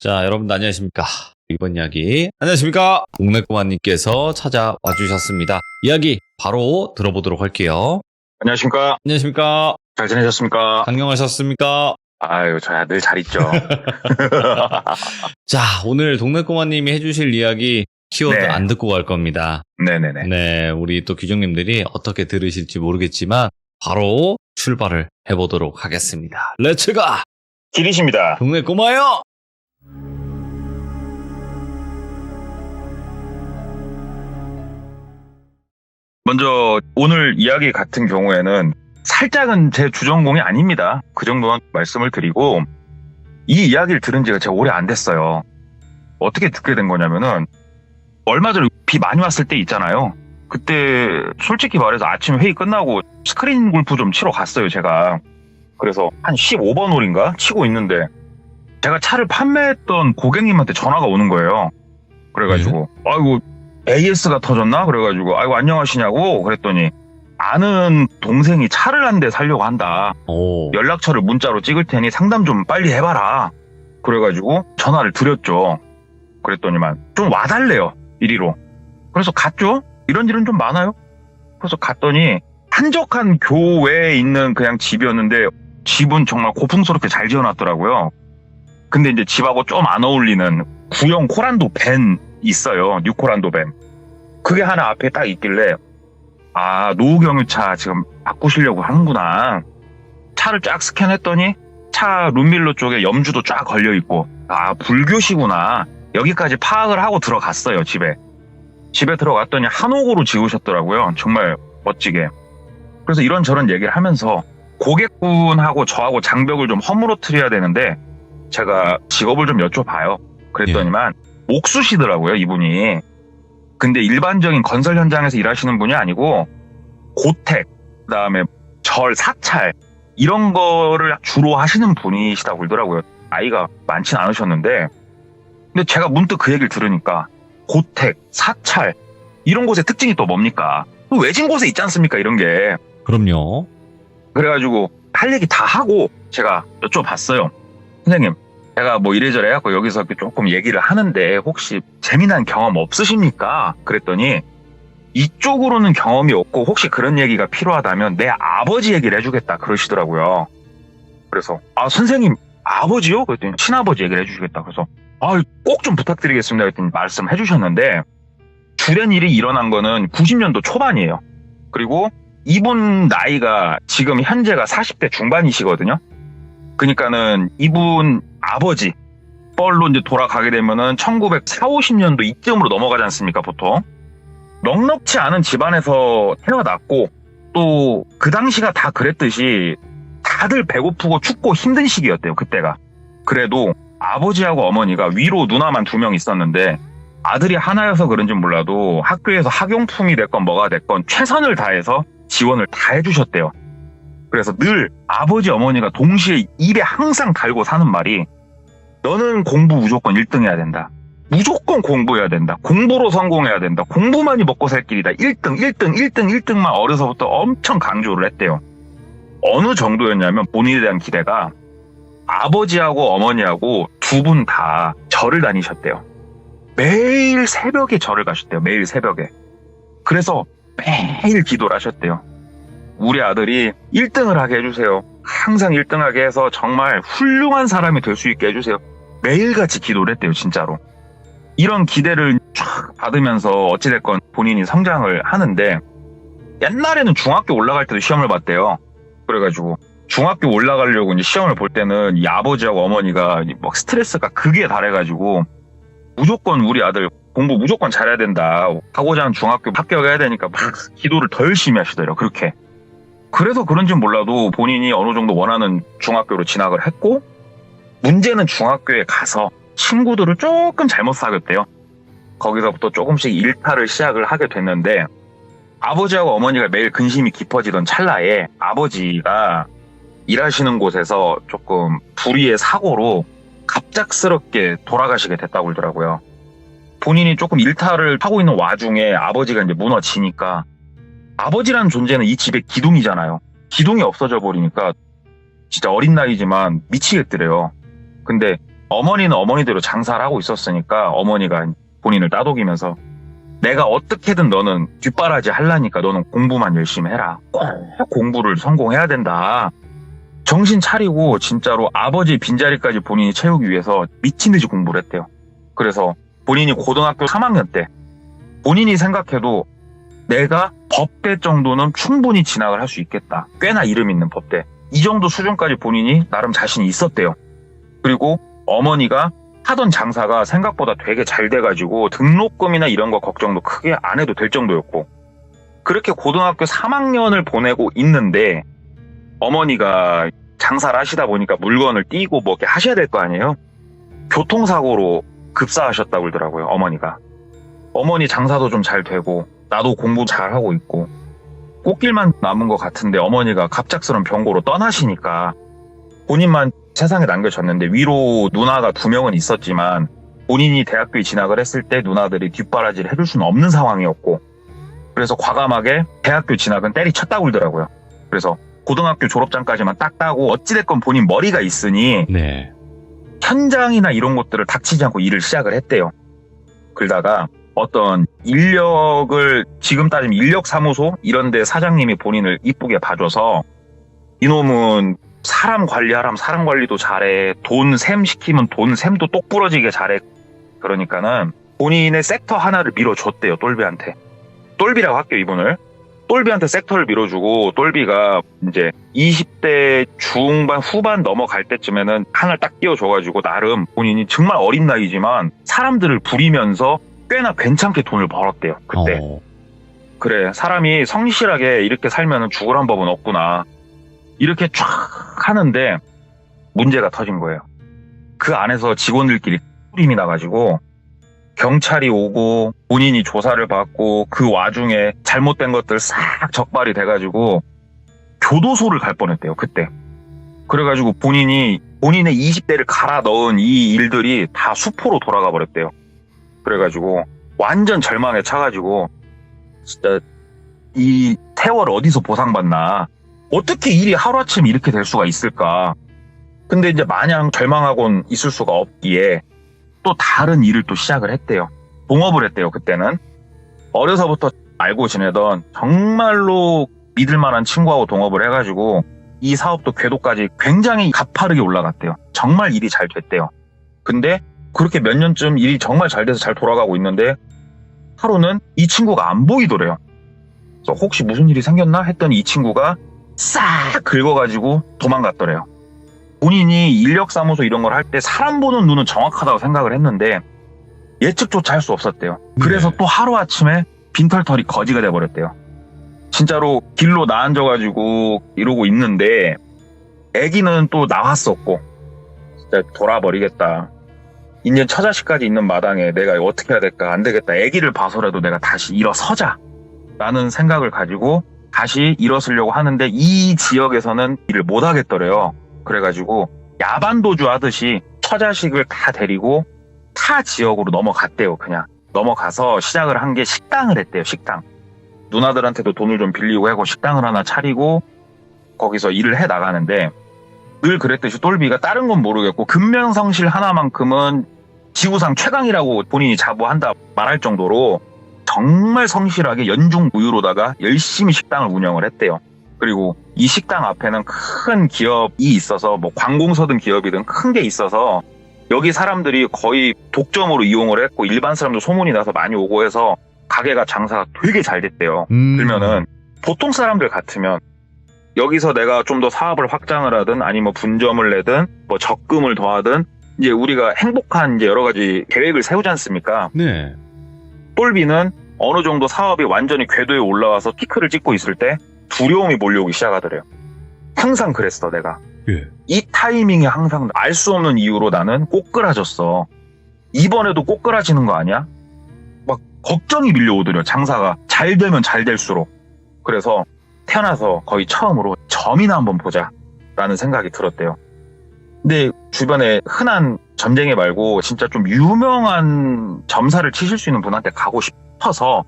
자, 여러분들 안녕하십니까? 이번 이야기 안녕하십니까? 동네꼬마님께서 찾아와 주셨습니다. 이야기 바로 들어보도록 할게요. 안녕하십니까? 안녕하십니까? 잘 지내셨습니까? 강령하셨습니까? 아유, 저야 늘 잘 있죠. 자, 오늘 동네꼬마님이 해주실 이야기 키워드 네. 안 듣고 갈 겁니다. 네네네. 네, 우리 또 규정님들이 어떻게 들으실지 모르겠지만 바로 출발을 해보도록 하겠습니다. 렛츠가! 길이십니다. 동네꼬마요! 먼저 오늘 이야기 같은 경우에는 살짝은 제 주전공이 아닙니다. 그 정도는 말씀을 드리고, 이 이야기를 들은 지가 제가 오래 안 됐어요. 어떻게 듣게 된 거냐면은 얼마 전에 비 많이 왔을 때 있잖아요. 그때 솔직히 말해서 아침 회의 끝나고 스크린 골프 좀 치러 갔어요, 제가. 그래서 한 15번 홀인가 치고 있는데 제가 차를 판매했던 고객님한테 전화가 오는 거예요. 그래가지고 아이고 AS가 터졌나? 그래가지고 아이고 안녕하시냐고 그랬더니 아는 동생이 차를 한 대 사려고 한다. 오. 연락처를 문자로 찍을 테니 상담 좀 빨리 해봐라. 그래가지고 전화를 드렸죠. 그랬더니만 좀 와달래요, 이리로. 그래서 갔죠. 이런 일은 좀 많아요. 그래서 갔더니 한적한 교외에 있는 그냥 집이었는데 집은 정말 고풍스럽게 잘 지어놨더라고요. 근데 이제 집하고 좀 안 어울리는 구형 코란도 밴 있어요. 뉴코란도 밴. 그게 하나 앞에 딱 있길래 아, 노후 경유차 지금 바꾸시려고 하는구나. 차를 쫙 스캔했더니 차 룸밀러 쪽에 염주도 쫙 걸려있고 아, 불교시구나. 여기까지 파악을 하고 들어갔어요, 집에. 집에 들어갔더니 한옥으로 지으셨더라고요. 정말 멋지게. 그래서 이런저런 얘기를 하면서 고객분하고 저하고 장벽을 좀 허물어뜨려야 되는데 제가 직업을 좀 여쭤봐요. 그랬더니만 옥수시더라고요, 이분이. 근데 일반적인 건설 현장에서 일하시는 분이 아니고 고택, 그다음에 절, 사찰 이런 거를 주로 하시는 분이시다고 그러더라고요. 나이가 많진 않으셨는데 근데 제가 문득 그 얘기를 들으니까 고택, 사찰 이런 곳의 특징이 또 뭡니까? 또 외진 곳에 있지 않습니까, 이런 게. 그럼요. 그래가지고 할 얘기 다 하고 제가 여쭤봤어요. 선생님, 제가 뭐 이래저래 해갖고 여기서 조금 얘기를 하는데 혹시 재미난 경험 없으십니까? 그랬더니 이쪽으로는 경험이 없고 혹시 그런 얘기가 필요하다면 내 아버지 얘기를 해주겠다 그러시더라고요. 그래서 아, 선생님 아버지요? 그랬더니 친아버지 얘기를 해주시겠다. 그래서 아, 꼭 좀 부탁드리겠습니다. 그랬더니 말씀해 주셨는데 주된 일이 일어난 거는 90년도 초반이에요. 그리고 이분 나이가 지금 현재가 40대 중반이시거든요. 그러니까는 이분 아버지 뻘로 이제 돌아가게 되면은 1940, 50년도 이쯤으로 넘어가지 않습니까, 보통. 넉넉지 않은 집안에서 태어났고 또 그 당시가 다 그랬듯이 다들 배고프고 춥고 힘든 시기였대요, 그때가. 그래도 아버지하고 어머니가 위로 누나만 2명 있었는데 아들이 하나여서 그런지 몰라도 학교에서 학용품이 됐건 뭐가 됐건 최선을 다해서 지원을 다 해주셨대요. 그래서 늘 아버지 어머니가 동시에 입에 항상 달고 사는 말이 너는 공부 무조건 1등 해야 된다. 무조건 공부해야 된다. 공부로 성공해야 된다. 공부만이 먹고 살 길이다. 1등, 1등, 1등, 1등만 어려서부터 엄청 강조를 했대요. 어느 정도였냐면 본인에 대한 기대가 아버지하고 어머니하고 두 분 다 절을 다니셨대요. 매일 새벽에 절을 가셨대요. 매일 새벽에. 그래서 매일 기도를 하셨대요. 우리 아들이 1등을 하게 해주세요. 항상 1등하게 해서 정말 훌륭한 사람이 될 수 있게 해주세요. 매일같이 기도를 했대요, 진짜로. 이런 기대를 쫙 받으면서 어찌됐건 본인이 성장을 하는데 옛날에는 중학교 올라갈 때도 시험을 봤대요. 그래가지고 중학교 올라가려고 이제 시험을 볼 때는 이 아버지하고 어머니가 막 스트레스가 극에 달해가지고 무조건 우리 아들 공부 무조건 잘해야 된다. 하고자 하는 중학교 합격해야 되니까 막 기도를 더 열심히 하시더래요, 그렇게. 그래서 그런지 몰라도 본인이 어느 정도 원하는 중학교로 진학을 했고 문제는 중학교에 가서 친구들을 조금 잘못 사귀었대요. 거기서부터 조금씩 일탈을 시작을 하게 됐는데 아버지하고 어머니가 매일 근심이 깊어지던 찰나에 아버지가 일하시는 곳에서 조금 불의의 사고로 갑작스럽게 돌아가시게 됐다고 그러더라고요. 본인이 조금 일탈을 하고 있는 와중에 아버지가 이제 무너지니까 아버지라는 존재는 이 집의 기둥이잖아요. 기둥이 없어져 버리니까 진짜 어린 나이지만 미치겠더래요. 근데 어머니는 어머니대로 장사를 하고 있었으니까 어머니가 본인을 따독이면서 내가 어떻게든 너는 뒷바라지 하려니까 너는 공부만 열심히 해라. 꼭 공부를 성공해야 된다. 정신 차리고 진짜로 아버지의 빈자리까지 본인이 채우기 위해서 미친 듯이 공부를 했대요. 그래서 본인이 고등학교 3학년 때 본인이 생각해도 내가 법대 정도는 충분히 진학을 할 수 있겠다. 꽤나 이름 있는 법대. 이 정도 수준까지 본인이 나름 자신이 있었대요. 그리고 어머니가 하던 장사가 생각보다 되게 잘 돼가지고 등록금이나 이런 거 걱정도 크게 안 해도 될 정도였고 그렇게 고등학교 3학년을 보내고 있는데 어머니가 장사를 하시다 보니까 물건을 띄고 뭐 이렇게 하셔야 될 거 아니에요? 교통사고로 급사하셨다고 그러더라고요, 어머니가. 어머니 장사도 좀 잘 되고 나도 공부 잘 하고 있고 꽃길만 남은 것 같은데 어머니가 갑작스러운 병고로 떠나시니까 본인만 세상에 남겨졌는데 위로 누나가 2명은 있었지만 본인이 대학교에 진학을 했을 때 누나들이 뒷바라지를 해줄 수는 없는 상황이었고 그래서 과감하게 대학교 진학은 때리쳤다고 그러더라고요. 그래서 고등학교 졸업장까지만 딱 따고 어찌됐건 본인 머리가 있으니 네. 현장이나 이런 것들을 닥치지 않고 일을 시작을 했대요. 그러다가 어떤 인력을 지금 따지면 인력사무소 이런 데 사장님이 본인을 이쁘게 봐줘서 이놈은 사람 관리하라면 사람 관리도 잘해. 돈 셈 시키면 돈 셈도 똑부러지게 잘해. 그러니까는 본인의 섹터 하나를 밀어줬대요. 똘비한테. 똘비라고 할게요, 이분을. 똘비한테 섹터를 밀어주고 똘비가 이제 20대 중반 후반 넘어갈 때쯤에는 하나를 딱 끼워줘가지고 나름 본인이 정말 어린 나이지만 사람들을 부리면서 꽤나 괜찮게 돈을 벌었대요. 그때. 그래, 사람이 성실하게 이렇게 살면 죽으란 법은 없구나. 이렇게 쫙 하는데 문제가 터진 거예요. 그 안에서 직원들끼리 꿀림이 나가지고 경찰이 오고 본인이 조사를 받고 그 와중에 잘못된 것들 싹 적발이 돼가지고 교도소를 갈 뻔했대요. 그때. 그래가지고 본인의 20대를 갈아 넣은 이 일들이 다 수포로 돌아가 버렸대요. 그래가지고 완전 절망에 차가지고 진짜 이 세월 어디서 보상받나, 어떻게 일이 하루아침에 이렇게 될 수가 있을까. 근데 이제 마냥 절망하고는 있을 수가 없기에 또 다른 일을 또 시작을 했대요. 동업을 했대요. 그때는 어려서부터 알고 지내던 정말로 믿을 만한 친구하고 동업을 해가지고 이 사업도 궤도까지 굉장히 가파르게 올라갔대요. 정말 일이 잘 됐대요. 근데 그렇게 몇 년쯤 일이 정말 잘 돼서 잘 돌아가고 있는데 하루는 이 친구가 안 보이더래요. 그래서 혹시 무슨 일이 생겼나 했더니 이 친구가 싹 긁어가지고 도망갔더래요. 본인이 인력사무소 이런 걸 할 때 사람 보는 눈은 정확하다고 생각을 했는데 예측조차 할 수 없었대요. 그래서 또 하루아침에 빈털털이 거지가 돼버렸대요. 진짜로 길로 나앉아가지고 이러고 있는데 아기는 또 나왔었고 진짜 돌아버리겠다. 이제 처자식까지 있는 마당에 내가 어떻게 해야 될까, 안 되겠다. 아기를 봐서라도 내가 다시 일어서자 라는 생각을 가지고 다시 일어서려고 하는데 이 지역에서는 일을 못 하겠더래요. 그래가지고 야반도주 하듯이 처자식을 다 데리고 타 지역으로 넘어갔대요. 그냥 넘어가서 시작을 한 게 식당을 했대요. 식당. 누나들한테도 돈을 좀 빌리고 하고 식당을 하나 차리고 거기서 일을 해 나가는데 늘 그랬듯이 똘비가 다른 건 모르겠고 근면성실 하나만큼은 지구상 최강이라고 본인이 자부한다 말할 정도로 정말 성실하게 연중무휴로다가 열심히 식당을 운영을 했대요. 그리고 이 식당 앞에는 큰 기업이 있어서 뭐 관공서든 기업이든 큰 게 있어서 여기 사람들이 거의 독점으로 이용을 했고 일반 사람도 소문이 나서 많이 오고 해서 가게가 장사가 되게 잘 됐대요. 그러면은 보통 사람들 같으면 여기서 내가 좀 더 사업을 확장을 하든 아니면 분점을 내든 뭐 적금을 더하든 이제 우리가 행복한 이제 여러 가지 계획을 세우지 않습니까? 네. 똘비는 어느 정도 사업이 완전히 궤도에 올라와서 피크를 찍고 있을 때 두려움이 몰려오기 시작하더래요. 항상 그랬어, 내가. 예. 이 타이밍에 항상 알 수 없는 이유로 나는 꼬꾸라졌어. 이번에도 꼬꾸라지는 거 아니야? 막 걱정이 밀려오더래요. 장사가 잘 되면 잘 될수록. 그래서 태어나서 거의 처음으로 점이나 한번 보자 라는 생각이 들었대요. 근데 주변에 흔한 점쟁이 말고 진짜 좀 유명한 점사를 치실 수 있는 분한테 가고 싶어서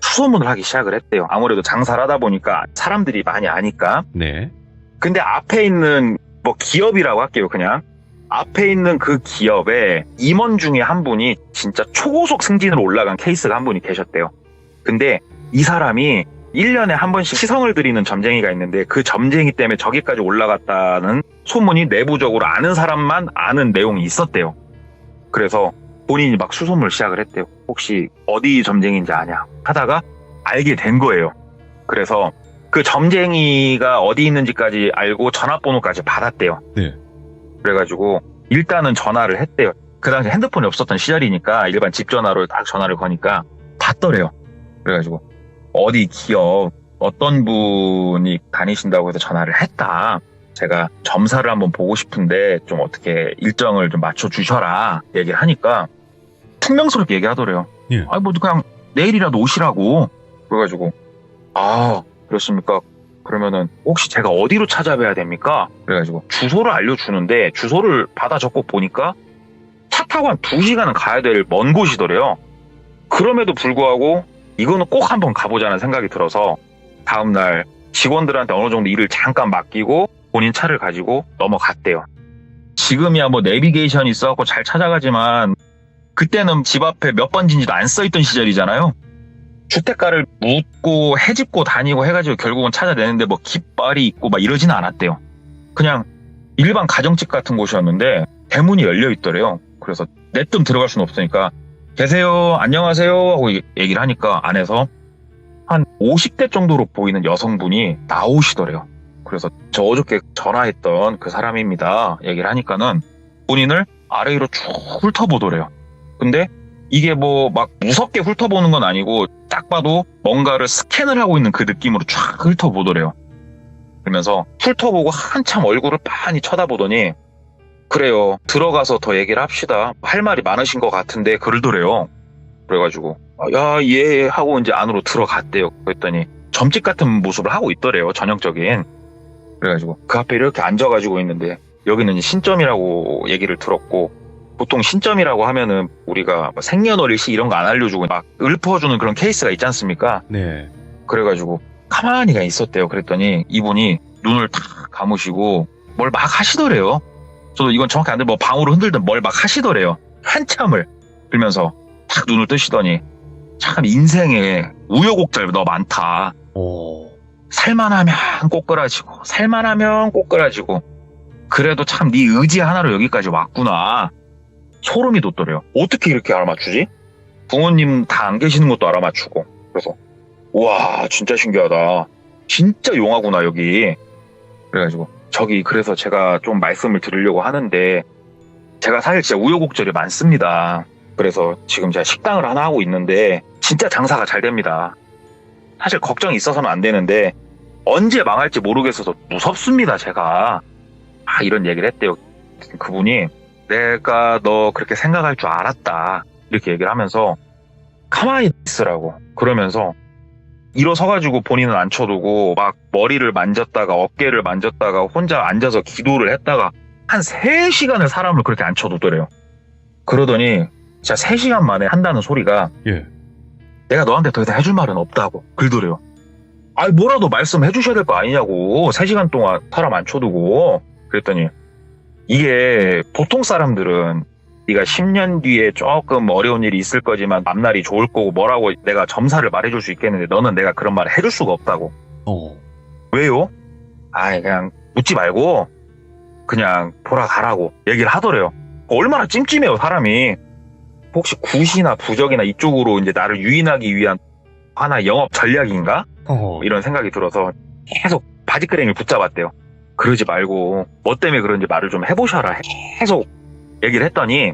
수소문을 하기 시작을 했대요. 아무래도 장사를 하다 보니까 사람들이 많이 아니까. 네. 근데 앞에 있는 뭐 기업이라고 할게요. 그냥 앞에 있는 그 기업에 임원 중에 한 분이 진짜 초고속 승진으로 올라간 케이스가 한 분이 계셨대요. 근데 이 사람이 1년에 한 번씩 시성을 들이는 점쟁이가 있는데 그 점쟁이 때문에 저기까지 올라갔다는 소문이 내부적으로 아는 사람만 아는 내용이 있었대요. 그래서 본인이 막 수소문을 시작을 했대요. 혹시 어디 점쟁이인지 아냐 하다가 알게 된 거예요. 그래서 그 점쟁이가 어디 있는지까지 알고 전화번호까지 받았대요. 네. 그래가지고 일단은 전화를 했대요. 그 당시 핸드폰이 없었던 시절이니까 일반 집 전화로 딱 전화를 거니까 받더래요. 그래가지고 어디 기업 어떤 분이 다니신다고 해서 전화를 했다. 제가 점사를 한번 보고 싶은데 좀 어떻게 일정을 좀 맞춰주셔라 얘기를 하니까 퉁명스럽게 얘기하더래요. 예. 아니 뭐 그냥 내일이라도 오시라고. 그래가지고 아 그렇습니까? 그러면은 혹시 제가 어디로 찾아뵈야 됩니까? 그래가지고 주소를 알려주는데 주소를 받아 적고 보니까 차 타고 한 2시간은 가야 될 먼 곳이더래요. 그럼에도 불구하고 이거는 꼭 한번 가보자는 생각이 들어서 다음날 직원들한테 어느 정도 일을 잠깐 맡기고 본인 차를 가지고 넘어갔대요. 지금이야 뭐 내비게이션이 있어갖고 잘 찾아가지만 그때는 집 앞에 몇 번지인지도 안 써있던 시절이잖아요. 주택가를 묻고 헤집고 다니고 해가지고 결국은 찾아내는데 뭐 깃발이 있고 막 이러지는 않았대요. 그냥 일반 가정집 같은 곳이었는데 대문이 열려 있더래요. 그래서 내뜸 들어갈 수는 없으니까 계세요 안녕하세요 하고 얘기를 하니까 안에서 한 50대 정도로 보이는 여성분이 나오시더래요. 그래서 저 어저께 전화했던 그 사람입니다 얘기를 하니까는 본인을 아래로 쭉 훑어보더래요. 근데 이게 뭐 막 무섭게 훑어보는 건 아니고 딱 봐도 뭔가를 스캔을 하고 있는 그 느낌으로 쫙 훑어보더래요. 그러면서 훑어보고 한참 얼굴을 빤히 쳐다보더니 그래요 들어가서 더 얘기를 합시다 할 말이 많으신 것 같은데 그러더래요. 그래가지고 야 예 하고 이제 안으로 들어갔대요. 그랬더니 점집 같은 모습을 하고 있더래요 전형적인. 그래가지고 그 앞에 이렇게 앉아가지고 있는데 여기는 신점이라고 얘기를 들었고 보통 신점이라고 하면은 우리가 생년월일시 이런 거 안 알려주고 막 읊어주는 그런 케이스가 있지 않습니까? 네. 그래가지고 가만히가 있었대요. 그랬더니 이분이 눈을 탁 감으시고 뭘 막 하시더래요. 저도 이건 정확히 안 돼. 뭐 방으로 흔들든 뭘 막 하시더래요. 한참을 그러면서 탁 눈을 뜨시더니 참 인생에 우여곡절 너 많다. 오. 살만하면 꼬꾸라지고 살만하면 꼬꾸라지고 그래도 참 네 의지 하나로 여기까지 왔구나. 소름이 돋더래요. 어떻게 이렇게 알아맞추지? 부모님 다 안 계시는 것도 알아맞추고. 그래서 우와 진짜 신기하다. 진짜 용하구나 여기. 그래가지고 저기 그래서 제가 좀 말씀을 드리려고 하는데 제가 사실 진짜 우여곡절이 많습니다. 그래서 지금 제가 식당을 하나 하고 있는데 진짜 장사가 잘 됩니다. 사실 걱정이 있어서는 안 되는데 언제 망할지 모르겠어서 무섭습니다 제가. 이런 얘기를 했대요. 그분이 내가 너 그렇게 생각할 줄 알았다 이렇게 얘기를 하면서 가만히 있으라고 그러면서 일어서가지고 본인은 앉혀두고 막 머리를 만졌다가 어깨를 만졌다가 혼자 앉아서 기도를 했다가 한 3시간을 사람을 그렇게 앉혀두더래요. 그러더니 진짜 3시간 만에 한다는 소리가 예. 내가 너한테 더 이상 해줄 말은 없다고 그러더래요. 아니 뭐라도 말씀해 주셔야 될 거 아니냐고 3시간 동안 사람 앉혀두고. 그랬더니 이게 보통 사람들은 네가 10년 뒤에 조금 어려운 일이 있을 거지만 앞날이 좋을 거고 뭐라고 내가 점사를 말해줄 수 있겠는데 너는 내가 그런 말을 해줄 수가 없다고. 왜요? 그냥 묻지 말고 그냥 돌아가라고 얘기를 하더래요. 얼마나 찜찜해요 사람이. 혹시 굿이나 부적이나 이쪽으로 이제 나를 유인하기 위한 하나 영업 전략인가? 이런 생각이 들어서 계속 바지끄레기를 붙잡았대요. 그러지 말고 뭐 때문에 그런지 말을 좀 해보셔라 계속 얘기를 했더니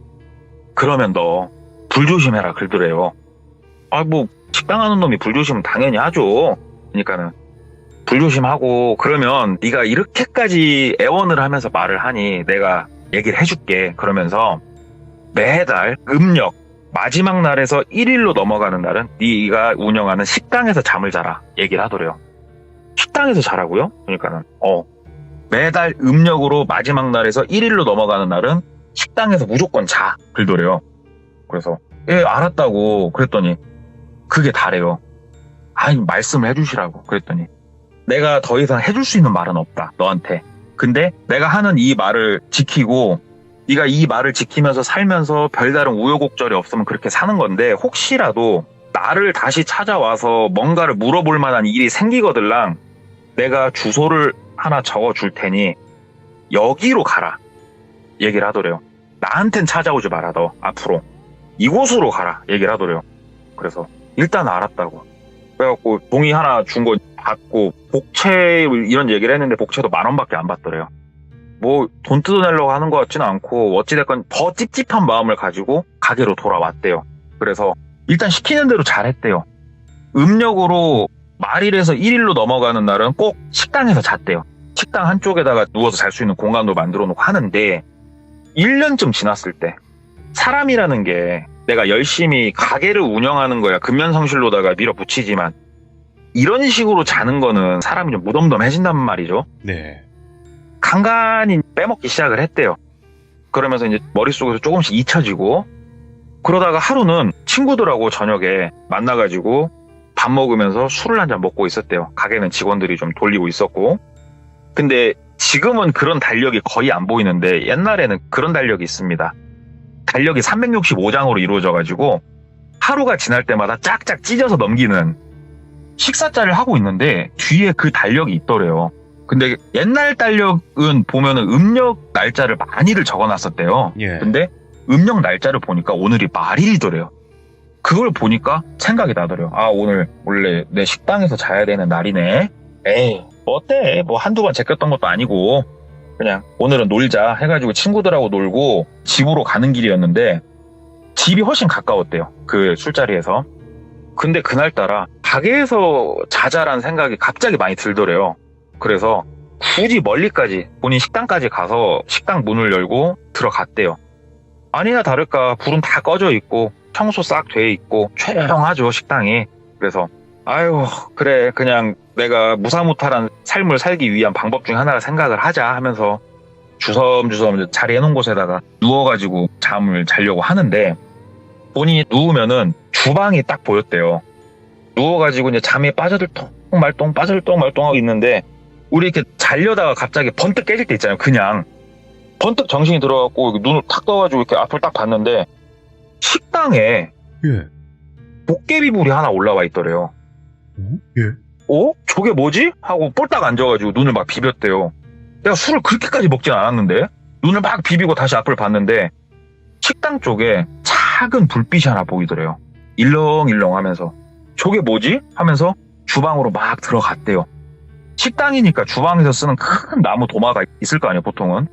그러면 너 불조심해라 그러더래요. 뭐 식당 하는 놈이 불조심은 당연히 하죠. 그러니까는 불조심하고 그러면 네가 이렇게까지 애원을 하면서 말을 하니 내가 얘기를 해줄게. 그러면서 매달 음력 마지막 날에서 1일로 넘어가는 날은 네가 운영하는 식당에서 잠을 자라 얘기를 하더래요. 식당에서 자라고요? 그러니까는 매달 음력으로 마지막 날에서 1일로 넘어가는 날은 식당에서 무조건 자 그러더래요. 그래서 알았다고 그랬더니 그게 다래요. 말씀을 해주시라고 그랬더니 내가 더 이상 해줄 수 있는 말은 없다 너한테. 근데 내가 하는 이 말을 지키고 네가 이 말을 지키면서 살면서 별다른 우여곡절이 없으면 그렇게 사는 건데 혹시라도 나를 다시 찾아와서 뭔가를 물어볼 만한 일이 생기거들랑 내가 주소를 하나 적어줄 테니 여기로 가라 얘기를 하더래요. 나한텐 찾아오지 마라. 너 앞으로 이곳으로 가라 얘기를 하더래요. 그래서 일단 알았다고. 그래갖고 종이 하나 준 거 받고 복채 이런 얘기를 했는데 복채도 10,000원밖에 안 받더래요. 뭐 돈 뜯어내려고 하는 것 같지는 않고 어찌됐건 더 찝찝한 마음을 가지고 가게로 돌아왔대요. 그래서 일단 시키는 대로 잘했대요. 음력으로 말일에서 1일로 넘어가는 날은 꼭 식당에서 잤대요. 식당 한쪽에다가 누워서 잘 수 있는 공간도 만들어 놓고 하는데 1년쯤 지났을 때 사람이라는 게 내가 열심히 가게를 운영하는 거야 근면성실로다가 밀어붙이지만 이런 식으로 자는 거는 사람이 좀 무덤덤해진단 말이죠. 네. 간간히 빼먹기 시작을 했대요. 그러면서 이제 머릿속에서 조금씩 잊혀지고 그러다가 하루는 친구들하고 저녁에 만나가지고 밥 먹으면서 술을 한잔 먹고 있었대요. 가게는 직원들이 좀 돌리고 있었고. 근데 지금은 그런 달력이 거의 안 보이는데 옛날에는 그런 달력이 있습니다. 달력이 365장으로 이루어져가지고 하루가 지날 때마다 짝짝 찢어서 넘기는 식사자를 하고 있는데 뒤에 그 달력이 있더래요. 근데 옛날 달력은 보면은 음력 날짜를 많이들 적어놨었대요. 예. 근데 음력 날짜를 보니까 오늘이 말일이더래요. 그걸 보니까 생각이 나더래요. 아, 오늘 원래 내 식당에서 자야 되는 날이네. 에이, 뭐 어때? 뭐 한두 번 제꼈던 것도 아니고 그냥 오늘은 놀자 해가지고 친구들하고 놀고 집으로 가는 길이었는데 집이 훨씬 가까웠대요. 그 술자리에서. 근데 그날따라 가게에서 자자라는 생각이 갑자기 많이 들더래요. 그래서 굳이 멀리까지 본인 식당까지 가서 식당 문을 열고 들어갔대요. 아니나 다를까 불은 다 꺼져 있고 청소 싹 돼 있고 조용하죠 식당이. 그래서 아유 그래 그냥 내가 무사무탈한 삶을 살기 위한 방법 중에 하나를 생각을 하자 하면서 주섬주섬 자리 해놓은 곳에다가 누워가지고 잠을 자려고 하는데 본인이 누우면은 주방이 딱 보였대요. 누워가지고 이제 잠에 빠져들똥 말똥 빠져들똥 말똥 하고 있는데 우리 이렇게 자려다가 갑자기 번뜩 깨질 때 있잖아요. 그냥 번뜩 정신이 들어갖고 눈을 탁 떠가지고 이렇게 앞을 딱 봤는데 식당에 예. 도깨비불이 하나 올라와 있더래요. 예. 저게 뭐지? 하고 폴딱 앉아가지고 눈을 막 비볐대요. 내가 술을 그렇게까지 먹진 않았는데 눈을 막 비비고 다시 앞을 봤는데 식당 쪽에 작은 불빛이 하나 보이더래요. 일렁일렁 하면서 저게 뭐지? 하면서 주방으로 막 들어갔대요. 식당이니까 주방에서 쓰는 큰 나무 도마가 있을 거 아니에요, 보통은.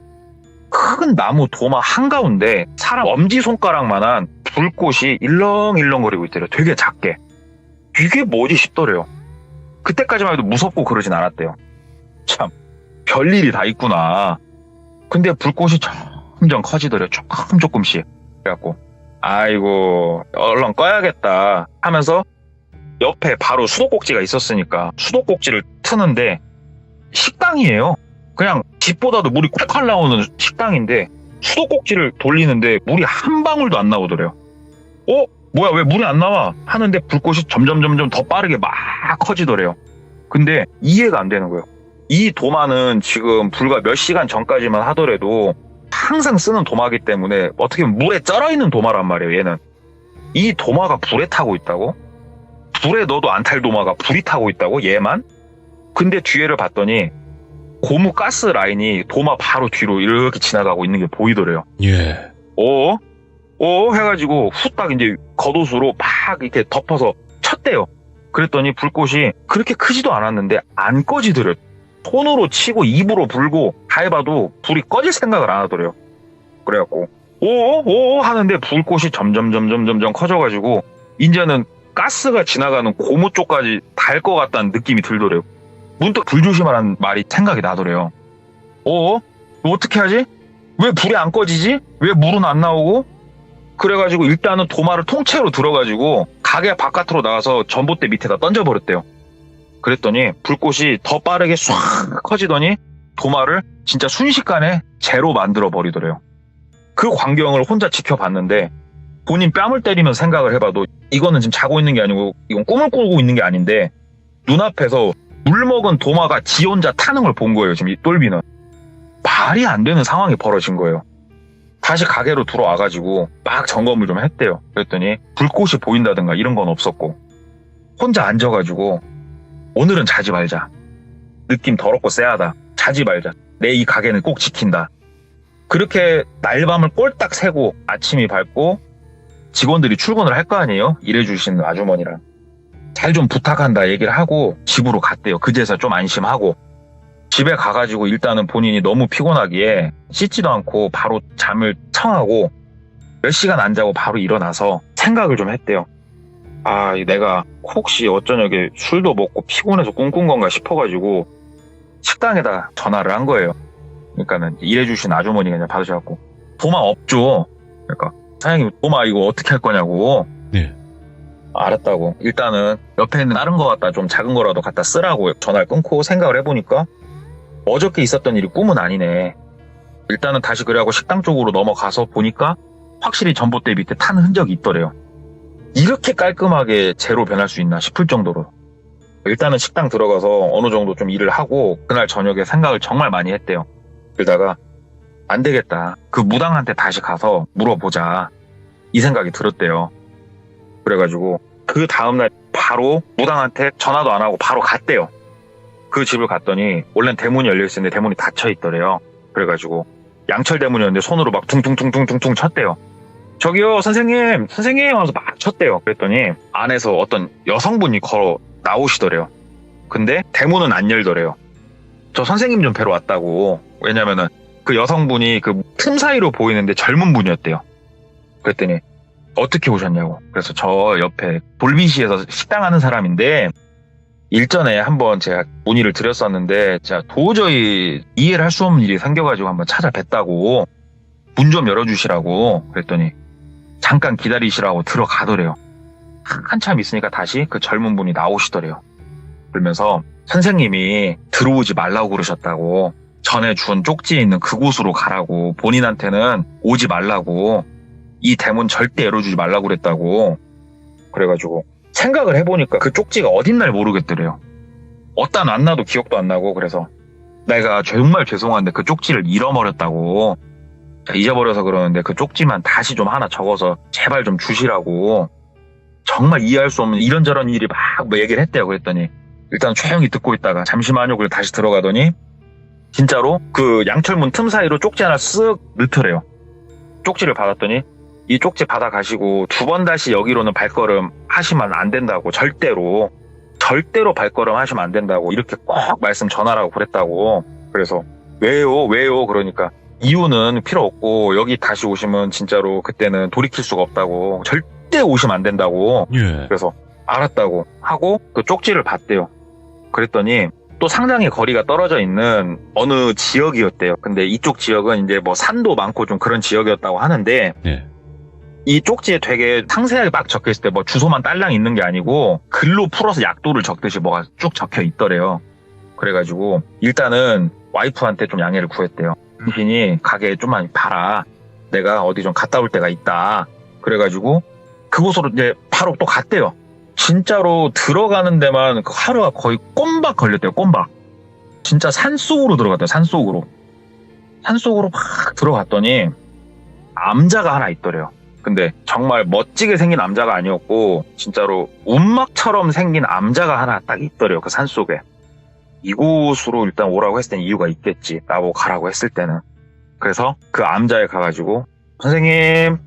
큰 나무 도마 한가운데 사람 엄지손가락만한 불꽃이 일렁일렁거리고 있더래요. 되게 작게. 이게 뭐지 싶더래요. 그때까지만 해도 무섭고 그러진 않았대요. 참 별일이 다 있구나. 근데 불꽃이 점점 커지더래요. 조금씩. 그래갖고 아이고 얼른 꺼야겠다 하면서 옆에 바로 수도꼭지가 있었으니까 수도꼭지를 트는데 식당이에요. 그냥 집보다도 물이 콸콸 나오는 식당인데 수도꼭지를 돌리는데 물이 한 방울도 안 나오더래요. 뭐야 왜 물이 안 나와? 하는데 불꽃이 점점 더 빠르게 막 커지더래요. 근데 이해가 안 되는 거예요. 이 도마는 지금 불과 몇 시간 전까지만 하더라도 항상 쓰는 도마기 때문에 어떻게 보면 물에 쩔어있는 도마란 말이에요. 얘는 이 도마가 불에 타고 있다고? 불에 넣어도 안 탈 도마가 불이 타고 있다고? 얘만? 근데 뒤에를 봤더니 고무 가스 라인이 도마 바로 뒤로 이렇게 지나가고 있는 게 보이더래요. 예. 해가지고 후딱 이제 겉옷으로 막 이렇게 덮어서 쳤대요. 그랬더니 불꽃이 그렇게 크지도 않았는데 안 꺼지더래요. 손으로 치고 입으로 불고 다 해봐도 불이 꺼질 생각을 안 하더래요. 그래갖고 하는데 불꽃이 점점 커져가지고 이제는 가스가 지나가는 고무 쪽까지 달 것 같다는 느낌이 들더래요. 문득 불조심하라는 말이 생각이 나더래요. 어떻게 하지? 왜 불이 안 꺼지지? 왜 물은 안 나오고? 그래가지고 일단은 도마를 통째로 들어가지고 가게 바깥으로 나가서 전봇대 밑에다 던져버렸대요. 그랬더니 불꽃이 더 빠르게 swag 커지더니 도마를 진짜 순식간에 제로 만들어 버리더래요. 그 광경을 혼자 지켜봤는데 본인 뺨을 때리면서 생각을 해봐도 이거는 지금 자고 있는 게 아니고 이건 꿈을 꾸고 있는 게 아닌데 눈앞에서 물먹은 도마가 지 혼자 타는 걸 본 거예요. 지금 이 똘비는. 말이 안 되는 상황이 벌어진 거예요. 다시 가게로 들어와가지고 막 점검을 좀 했대요. 그랬더니 불꽃이 보인다든가 이런 건 없었고 혼자 앉아가지고 오늘은 자지 말자. 느낌 더럽고 쎄하다. 자지 말자. 내 이 가게는 꼭 지킨다. 그렇게 날밤을 꼴딱 새고 아침이 밝고 직원들이 출근을 할 거 아니에요? 일해주시는 아주머니랑. 잘 좀 부탁한다 얘기를 하고 집으로 갔대요. 그제서 좀 안심하고. 집에 가가지고 일단은 본인이 너무 피곤하기에 씻지도 않고 바로 잠을 청하고 몇 시간 안 자고 바로 일어나서 생각을 좀 했대요. 아, 내가 혹시 어쩌냐게 술도 먹고 피곤해서 꿈꾼 건가 싶어가지고 식당에다 전화를 한 거예요. 그러니까는 일해주신 아주머니가 그냥 받으셔갖고 도마 없죠. 그러니까 사장님 도마 이거 어떻게 할 거냐고. 네. 알았다고. 일단은 옆에 있는 다른 거 갖다 좀 작은 거라도 갖다 쓰라고 전화를 끊고 생각을 해보니까 어저께 있었던 일이 꿈은 아니네. 일단은 다시 그래하고 식당 쪽으로 넘어가서 보니까 확실히 전봇대 밑에 탄 흔적이 있더래요. 이렇게 깔끔하게 제로 변할 수 있나 싶을 정도로. 일단은 식당 들어가서 어느 정도 좀 일을 하고 그날 저녁에 생각을 정말 많이 했대요. 그러다가 안 되겠다. 그 무당한테 다시 가서 물어보자. 이 생각이 들었대요. 그래가지고 그 다음날 바로 무당한테 전화도 안 하고 바로 갔대요. 그 집을 갔더니 원래는 대문이 열려있었는데 대문이 닫혀있더래요. 그래가지고 양철 대문이었는데 손으로 막 퉁퉁퉁퉁퉁 쳤대요. 저기요 선생님 하면서 막 쳤대요. 그랬더니 안에서 어떤 여성분이 걸어 나오시더래요. 근데 대문은 안 열더래요. 저 선생님 좀 뵈러 왔다고. 왜냐면은 그 여성분이 그 틈 사이로 보이는데 젊은 분이었대요. 그랬더니 어떻게 오셨냐고. 그래서 저 옆에 볼비시에서 식당 하는 사람인데 일전에 한번 제가 문의를 드렸었는데 제가 도저히 이해를 할 수 없는 일이 생겨가지고 한번 찾아뵀다고 문 좀 열어주시라고. 그랬더니 잠깐 기다리시라고 들어가더래요. 한참 있으니까 다시 그 젊은 분이 나오시더래요. 그러면서 선생님이 들어오지 말라고 그러셨다고. 전에 준 쪽지에 있는 그곳으로 가라고. 본인한테는 오지 말라고. 이 대문 절대 열어주지 말라고 그랬다고. 그래가지고 생각을 해보니까 그 쪽지가 어딘날 모르겠더래요. 어디다 놨나도 기억도 안 나고. 그래서 내가 정말 죄송한데 그 쪽지를 잃어버렸다고. 잊어버려서 그러는데 그 쪽지만 다시 좀 하나 적어서 제발 좀 주시라고. 정말 이해할 수 없는 이런저런 일이 막 얘기를 했대요. 그랬더니 일단 조용히 듣고 있다가 잠시만요. 그리고 다시 들어가더니 진짜로 그 양철문 틈 사이로 쪽지 하나 쓱 넣더래요. 쪽지를 받았더니 이 쪽지 받아가시고 2번 다시 여기로는 발걸음 하시면 안 된다고. 절대로 발걸음 하시면 안 된다고 이렇게 꼭 말씀 전하라고 그랬다고. 그래서 왜요 그러니까 이유는 필요 없고 여기 다시 오시면 진짜로 그때는 돌이킬 수가 없다고. 절대 오시면 안 된다고. 예. 그래서 알았다고 하고 그 쪽지를 봤대요. 그랬더니 또 상당히 거리가 떨어져 있는 어느 지역이었대요. 근데 이쪽 지역은 이제 뭐 산도 많고 좀 그런 지역이었다고 하는데 예. 이 쪽지에 되게 상세하게 막 적혀 있을 때 뭐 주소만 딸랑 있는 게 아니고 글로 풀어서 약도를 적듯이 뭐가 쭉 적혀 있더래요. 그래가지고 일단은 와이프한테 좀 양해를 구했대요. 당신이 가게에 좀만 봐라. 내가 어디 좀 갔다 올 때가 있다. 그래가지고 그곳으로 이제 바로 또 갔대요. 진짜로 들어가는 데만 그 하루가 거의 꼼박 걸렸대요. 꼼박. 진짜 산속으로 들어갔대요. 산속으로 막 들어갔더니 암자가 하나 있더래요. 근데 정말 멋지게 생긴 암자가 아니었고 진짜로 운막처럼 생긴 암자가 하나 딱 있더래요. 그 산속에. 이곳으로 일단 오라고 했을 땐 이유가 있겠지. 나보고 가라고 했을 때는. 그래서 그 암자에 가가지고 선생님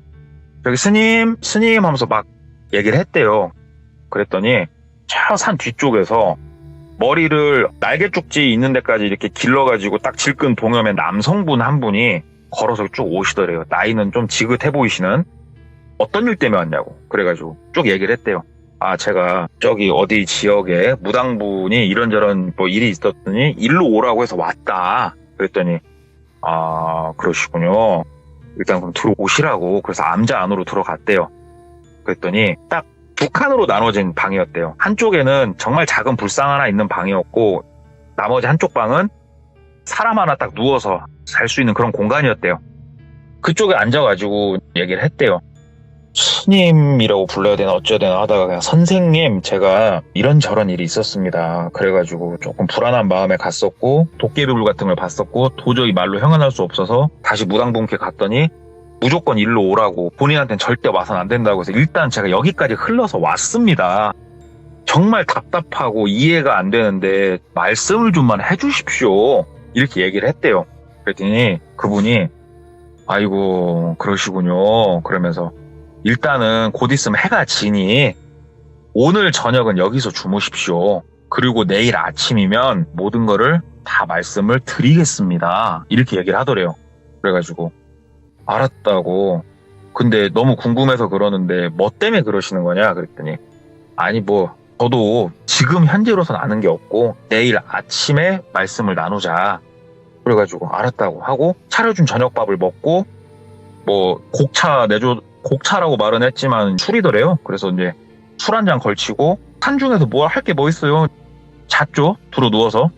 저기 스님 하면서 막 얘기를 했대요. 그랬더니 저 산 뒤쪽에서 머리를 날개쪽지 있는 데까지 이렇게 길러가지고 딱 질끈 동여맨 남성분 한 분이 걸어서 쭉 오시더래요. 나이는 좀 지긋해 보이시는. 어떤 일 때문에 왔냐고. 그래가지고 쭉 얘기를 했대요. 아, 제가 저기 어디 지역에 무당분이 이런저런 뭐 일이 있었더니 일로 오라고 해서 왔다. 그랬더니 아, 그러시군요. 일단 그럼 들어오시라고. 그래서 암자 안으로 들어갔대요. 그랬더니 딱 2칸으로 나눠진 방이었대요. 한쪽에는 정말 작은 불상 하나 있는 방이었고 나머지 한쪽 방은 사람 하나 딱 누워서 잘 수 있는 그런 공간이었대요. 그쪽에 앉아가지고 얘기를 했대요. 스님이라고 불러야 되나 어쩌야 되나 하다가 그냥 선생님 제가 이런저런 일이 있었습니다. 그래가지고 조금 불안한 마음에 갔었고 도깨비불 같은 걸 봤었고 도저히 말로 형언할 수 없어서 다시 무당분께 갔더니 무조건 일로 오라고, 본인한테는 절대 와서는 안 된다고 해서 일단 제가 여기까지 흘러서 왔습니다. 정말 답답하고 이해가 안 되는데 말씀을 좀만 해주십시오. 이렇게 얘기를 했대요. 그랬더니 그분이 아이고 그러시군요. 그러면서 일단은 곧 있으면 해가 지니 오늘 저녁은 여기서 주무십시오. 그리고 내일 아침이면 모든 거를 다 말씀을 드리겠습니다. 이렇게 얘기를 하더래요. 그래가지고 알았다고. 근데 너무 궁금해서 그러는데 뭐 때문에 그러시는 거냐 그랬더니 아니 뭐 저도 지금 현재로선 아는 게 없고 내일 아침에 말씀을 나누자. 그래가지고 알았다고 하고 차려준 저녁밥을 먹고 뭐 곡차라고 말은 했지만 술이더래요. 그래서 이제 술 한 잔 걸치고 산중에서 뭐 할 게 뭐 있어요. 잤죠. 들어 누워서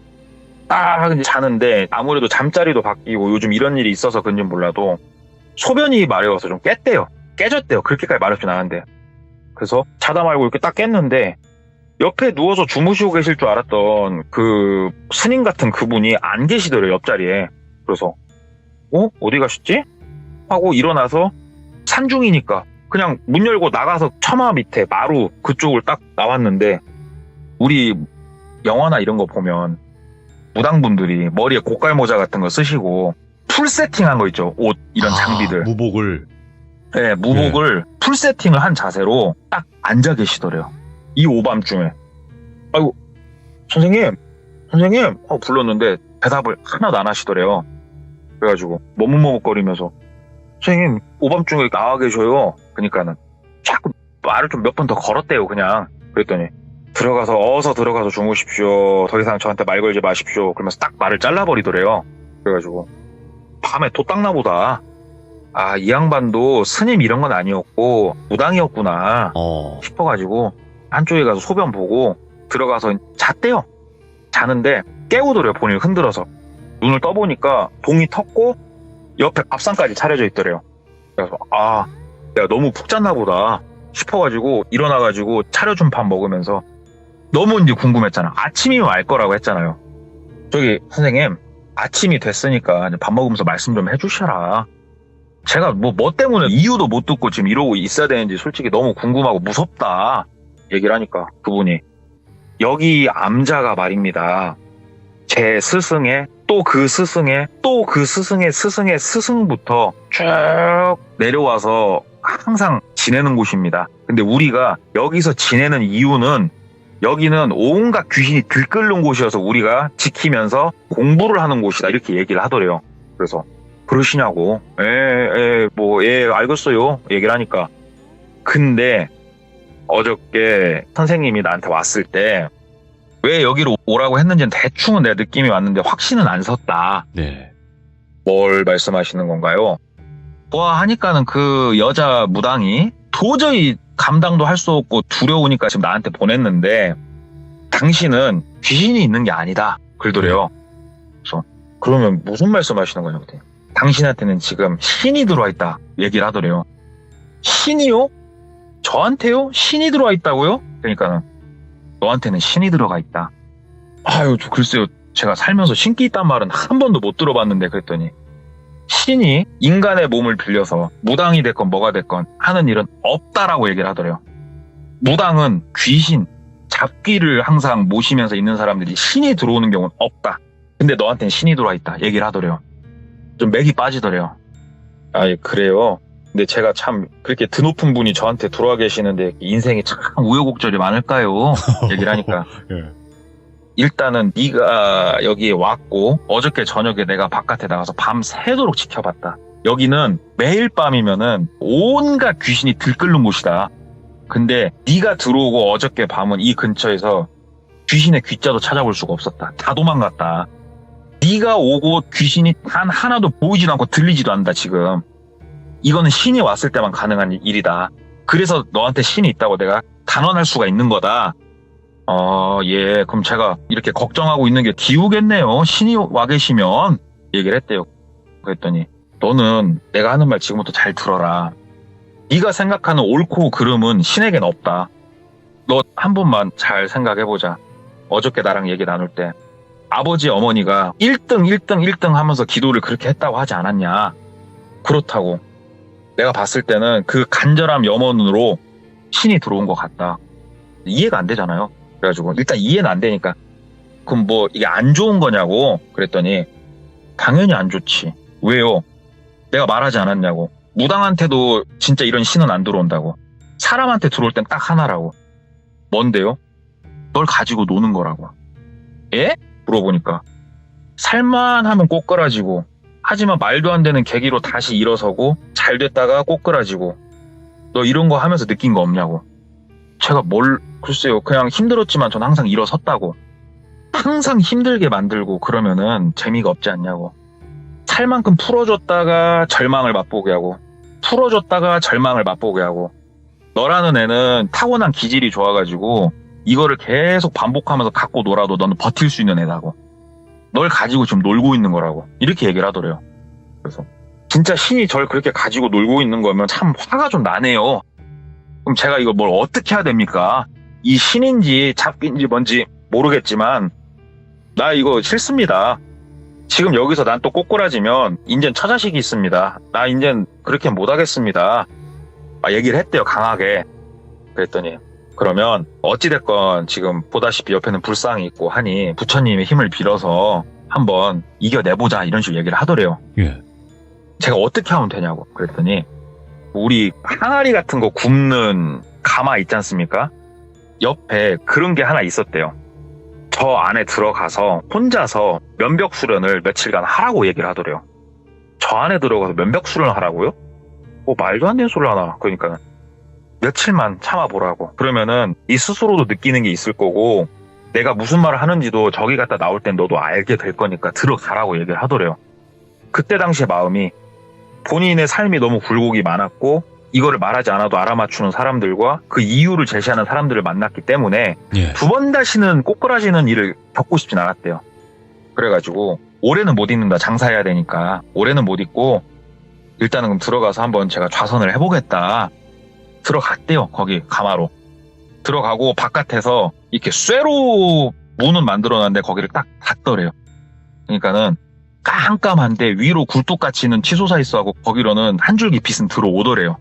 딱 이제 자는데 아무래도 잠자리도 바뀌고 요즘 이런 일이 있어서 그런지 몰라도 소변이 마려워서 좀 깨졌대요. 그렇게까지 마렵진 않은데. 그래서 자다 말고 이렇게 딱 깼는데 옆에 누워서 주무시고 계실 줄 알았던 그 스님 같은 그분이 안 계시더래요. 옆자리에. 그래서 어디 가셨지? 하고 일어나서 산중이니까 그냥 문 열고 나가서 처마 밑에 마루 그쪽을 딱 나왔는데 우리 영화나 이런 거 보면 무당분들이 머리에 고깔모자 같은 거 쓰시고 풀 세팅한 거 있죠. 옷 이런 장비들. 무복을. 네, 무복을 풀 세팅을 한 자세로 딱 앉아 계시더래요. 이 오밤중에. 아이고 선생님 불렀는데 대답을 하나도 안 하시더래요. 그래가지고 머뭇머뭇거리면서 선생님 오밤중에 나와 계셔요. 그러니까는 자꾸 말을 좀 몇 번 더 걸었대요. 그냥. 그랬더니 어서 들어가서 주무십시오. 더 이상 저한테 말 걸지 마십시오. 그러면서 딱 말을 잘라버리더래요. 그래가지고 밤에 도딱나 보다. 아, 이 양반도 스님 이런 건 아니었고 무당이었구나 싶어가지고 한쪽에 가서 소변 보고 들어가서 잤대요. 자는데 깨우더래요. 본인을 흔들어서. 눈을 떠보니까 동이 텄고 옆에 밥상까지 차려져 있더래요. 그래서 내가 너무 푹 잤나 보다 싶어가지고 일어나가지고 차려준 밥 먹으면서 너무 이제 궁금했잖아. 아침이면 알 거라고 했잖아요. 저기 선생님 아침이 됐으니까 밥 먹으면서 말씀 좀 해주셔라. 제가 뭐 때문에 이유도 못 듣고 지금 이러고 있어야 되는지 솔직히 너무 궁금하고 무섭다 얘기를 하니까 그분이 여기 암자가 말입니다. 제 스승의 또 그 스승의 또 그 스승의 스승의 스승부터 쭉 내려와서 항상 지내는 곳입니다. 근데 우리가 여기서 지내는 이유는 여기는 온갖 귀신이 들끓는 곳이어서 우리가 지키면서 공부를 하는 곳이다. 이렇게 얘기를 하더래요. 그래서 그러시냐고. 알겠어요. 얘기를 하니까. 근데 어저께 선생님이 나한테 왔을 때 왜 여기로 오라고 했는지는 대충은 내가 느낌이 왔는데 확신은 안 섰다. 네. 뭘 말씀하시는 건가요? 보아하니까는 그 여자 무당이 도저히 감당도 할 수 없고 두려우니까 지금 나한테 보냈는데 당신은 귀신이 있는 게 아니다. 그러더래요. 그래서 그러면 무슨 말씀하시는 거냐고. 당신한테는 지금 신이 들어와 있다. 얘기를 하더래요. 신이요? 저한테요? 신이 들어와 있다고요? 그러니까는 너한테는 신이 들어가 있다. 아유, 글쎄요. 제가 살면서 신기 있단 말은 한 번도 못 들어봤는데 그랬더니 신이 인간의 몸을 빌려서 무당이 됐건 뭐가 됐건 하는 일은 없다라고 얘기를 하더래요. 무당은 귀신, 잡귀를 항상 모시면서 있는 사람들이 신이 들어오는 경우는 없다. 근데 너한테는 신이 들어와 있다. 얘기를 하더래요. 좀 맥이 빠지더래요. 그래요. 근데 제가 참 그렇게 드높은 분이 저한테 들어와 계시는데 인생에 참 우여곡절이 많을까요? 얘기를 하니까 예. 일단은 네가 여기에 왔고 어저께 저녁에 내가 바깥에 나가서 밤새도록 지켜봤다. 여기는 매일 밤이면은 온갖 귀신이 들끓는 곳이다. 근데 네가 들어오고 어저께 밤은 이 근처에서 귀신의 귀자도 찾아볼 수가 없었다. 다 도망갔다. 네가 오고 귀신이 단 하나도 보이지도 않고 들리지도 않는다 지금. 이거는 신이 왔을 때만 가능한 일이다. 그래서 너한테 신이 있다고 내가 단언할 수가 있는 거다. 예. 그럼 제가 이렇게 걱정하고 있는 게 기우겠네요. 신이 와 계시면. 얘기를 했대요. 그랬더니 너는 내가 하는 말 지금부터 잘 들어라. 네가 생각하는 옳고 그름은 신에겐 없다. 너 한 번만 잘 생각해보자. 어저께 나랑 얘기 나눌 때 아버지 어머니가 1등 하면서 기도를 그렇게 했다고 하지 않았냐. 그렇다고. 내가 봤을 때는 그 간절함 염원으로 신이 들어온 것 같다. 이해가 안 되잖아요. 그래가지고 일단 이해는 안 되니까 그럼 뭐 이게 안 좋은 거냐고 그랬더니 당연히 안 좋지. 왜요? 내가 말하지 않았냐고. 무당한테도 진짜 이런 신은 안 들어온다고. 사람한테 들어올 땐 딱 하나라고. 뭔데요? 널 가지고 노는 거라고. 예? 물어보니까 살만하면 꼬꾸라지고 하지만 말도 안 되는 계기로 다시 일어서고 잘 됐다가 꼬꾸라지고 너 이런 거 하면서 느낀 거 없냐고. 제가 글쎄요. 그냥 힘들었지만 전 항상 일어섰다고. 항상 힘들게 만들고 그러면은 재미가 없지 않냐고. 살 만큼 풀어줬다가 절망을 맛보게 하고 풀어줬다가 절망을 맛보게 하고 너라는 애는 타고난 기질이 좋아가지고 이거를 계속 반복하면서 갖고 놀아도 너는 버틸 수 있는 애다고. 널 가지고 지금 놀고 있는 거라고. 이렇게 얘기를 하더래요. 그래서 진짜 신이 절 그렇게 가지고 놀고 있는 거면 참 화가 좀 나네요. 그럼 제가 이거 뭘 어떻게 해야 됩니까? 이 신인지 잡기인지 뭔지 모르겠지만 나 이거 싫습니다. 지금 여기서 난 또 꼬꾸라지면 인젠 처자식이 있습니다. 나 인젠 그렇게 못하겠습니다. 얘기를 했대요. 강하게. 그랬더니 그러면 어찌됐건 지금 보다시피 옆에는 불상이 있고 하니 부처님의 힘을 빌어서 한번 이겨내보자 이런 식으로 얘기를 하더래요. 예. 제가 어떻게 하면 되냐고 그랬더니 우리 항아리 같은 거 굽는 가마 있지 않습니까? 옆에 그런 게 하나 있었대요. 저 안에 들어가서 혼자서 면벽 수련을 며칠간 하라고 얘기를 하더래요. 저 안에 들어가서 면벽 수련을 하라고요? 뭐 말도 안 되는 소리를 하나. 그러니까 며칠만 참아보라고. 그러면은 네 스스로도 느끼는 게 있을 거고 내가 무슨 말을 하는지도 저기 갔다 나올 땐 너도 알게 될 거니까 들어가라고 얘기를 하더래요. 그때 당시의 마음이 본인의 삶이 너무 굴곡이 많았고 이거를 말하지 않아도 알아맞추는 사람들과 그 이유를 제시하는 사람들을 만났기 때문에 예. 두 번 다시는 꼬꾸라지는 일을 겪고 싶진 않았대요. 그래가지고 올해는 못 잊는다. 장사해야 되니까 올해는 못 잊고 일단은 그럼 들어가서 한번 제가 좌선을 해보겠다. 들어갔대요. 거기 가마로. 들어가고 바깥에서 이렇게 쇠로 문은 만들어놨는데 거기를 딱 닫더래요. 그러니까는 깜깜한데 위로 굴뚝같이 있는 치솟아 있어하고 거기로는 한 줄기 빛은 들어오더래요.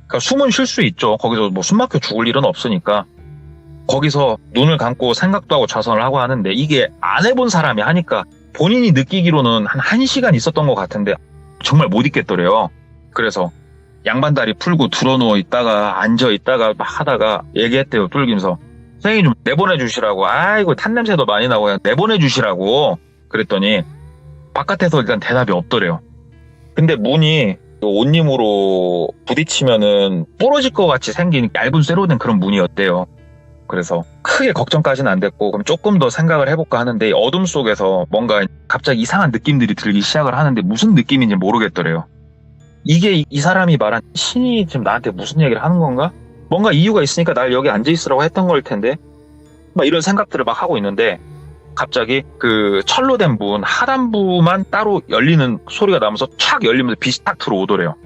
그러니까 숨은 쉴 수 있죠. 거기서 뭐 숨 막혀 죽을 일은 없으니까. 거기서 눈을 감고 생각도 하고 좌선을 하고 하는데 이게 안 해본 사람이 하니까 본인이 느끼기로는 한 1시간 있었던 것 같은데 정말 못 있겠더래요. 그래서 양반다리 풀고 들어누워 있다가 앉아 있다가 막 하다가 얘기했대요. 뚫기면서 선생님 좀 내보내 주시라고. 아이고 탄냄새도 많이 나고 그냥 내보내 주시라고. 그랬더니 바깥에서 일단 대답이 없더래요. 근데 문이 옷님으로 부딪히면은 부러질 것 같이 생긴 얇은 쇠로 된 그런 문이었대요. 그래서 크게 걱정까지는 안 됐고 그럼 조금 더 생각을 해볼까 하는데 어둠 속에서 뭔가 갑자기 이상한 느낌들이 들기 시작을 하는데 무슨 느낌인지 모르겠더래요. 이게 이 사람이 말한 신이 지금 나한테 무슨 얘기를 하는 건가? 뭔가 이유가 있으니까 날 여기 앉아있으라고 했던 걸 텐데 막 이런 생각들을 막 하고 있는데 갑자기 그 철로 된 문 하단부만 따로 열리는 소리가 나면서 촥 열리면서 빛이 딱 들어오더래요.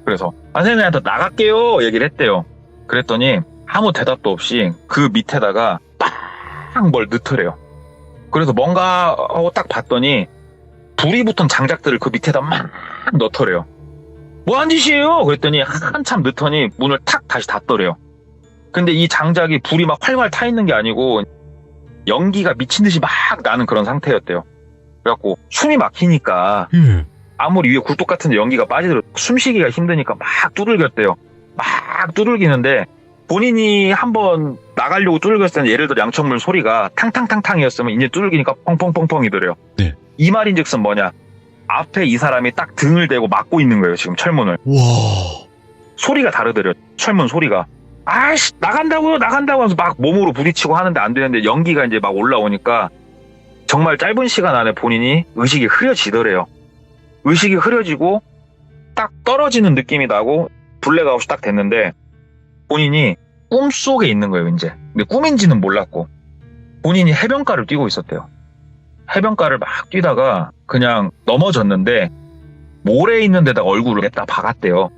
그래서 선생님한테 나갈게요 얘기를 했대요. 그랬더니 아무 대답도 없이 그 밑에다가 딱 뭘 넣더래요. 그래서 뭔가 하고 딱 봤더니 불이 붙은 장작들을 그 밑에다 막 넣더래요. 뭐 한 짓이에요? 그랬더니 한참 넣더니 문을 탁 다시 닫더래요. 근데 이 장작이 불이 막 활활 타 있는 게 아니고 연기가 미친 듯이 막 나는 그런 상태였대요. 그래갖고 숨이 막히니까 아무리 위에 굴뚝 같은데 연기가 빠지도록 숨쉬기가 힘드니까 막 두들겼대요. 막 두들기는데 본인이 한번 나가려고 두들겼을 때는 예를 들어 양천물 소리가 탕탕탕탕이었으면 이제 두들기니까 펑펑펑펑이더래요. 네. 이 말인즉슨 뭐냐? 앞에 이 사람이 딱 등을 대고 막고 있는 거예요. 지금 철문을. 와. 소리가 다르더래요. 철문 소리가. 아이씨 나간다고요 나간다고 하면서 막 몸으로 부딪히고 하는데 안 되는데 연기가 이제 막 올라오니까 정말 짧은 시간 안에 본인이 의식이 흐려지더래요. 의식이 흐려지고 딱 떨어지는 느낌이 나고 블랙아웃이 딱 됐는데 본인이 꿈속에 있는 거예요 이제. 근데 꿈인지는 몰랐고 본인이 해변가를 뛰고 있었대요. 해변가를 막 뛰다가 그냥 넘어졌는데 모래 있는 데다가 얼굴을 냅다 박았대요.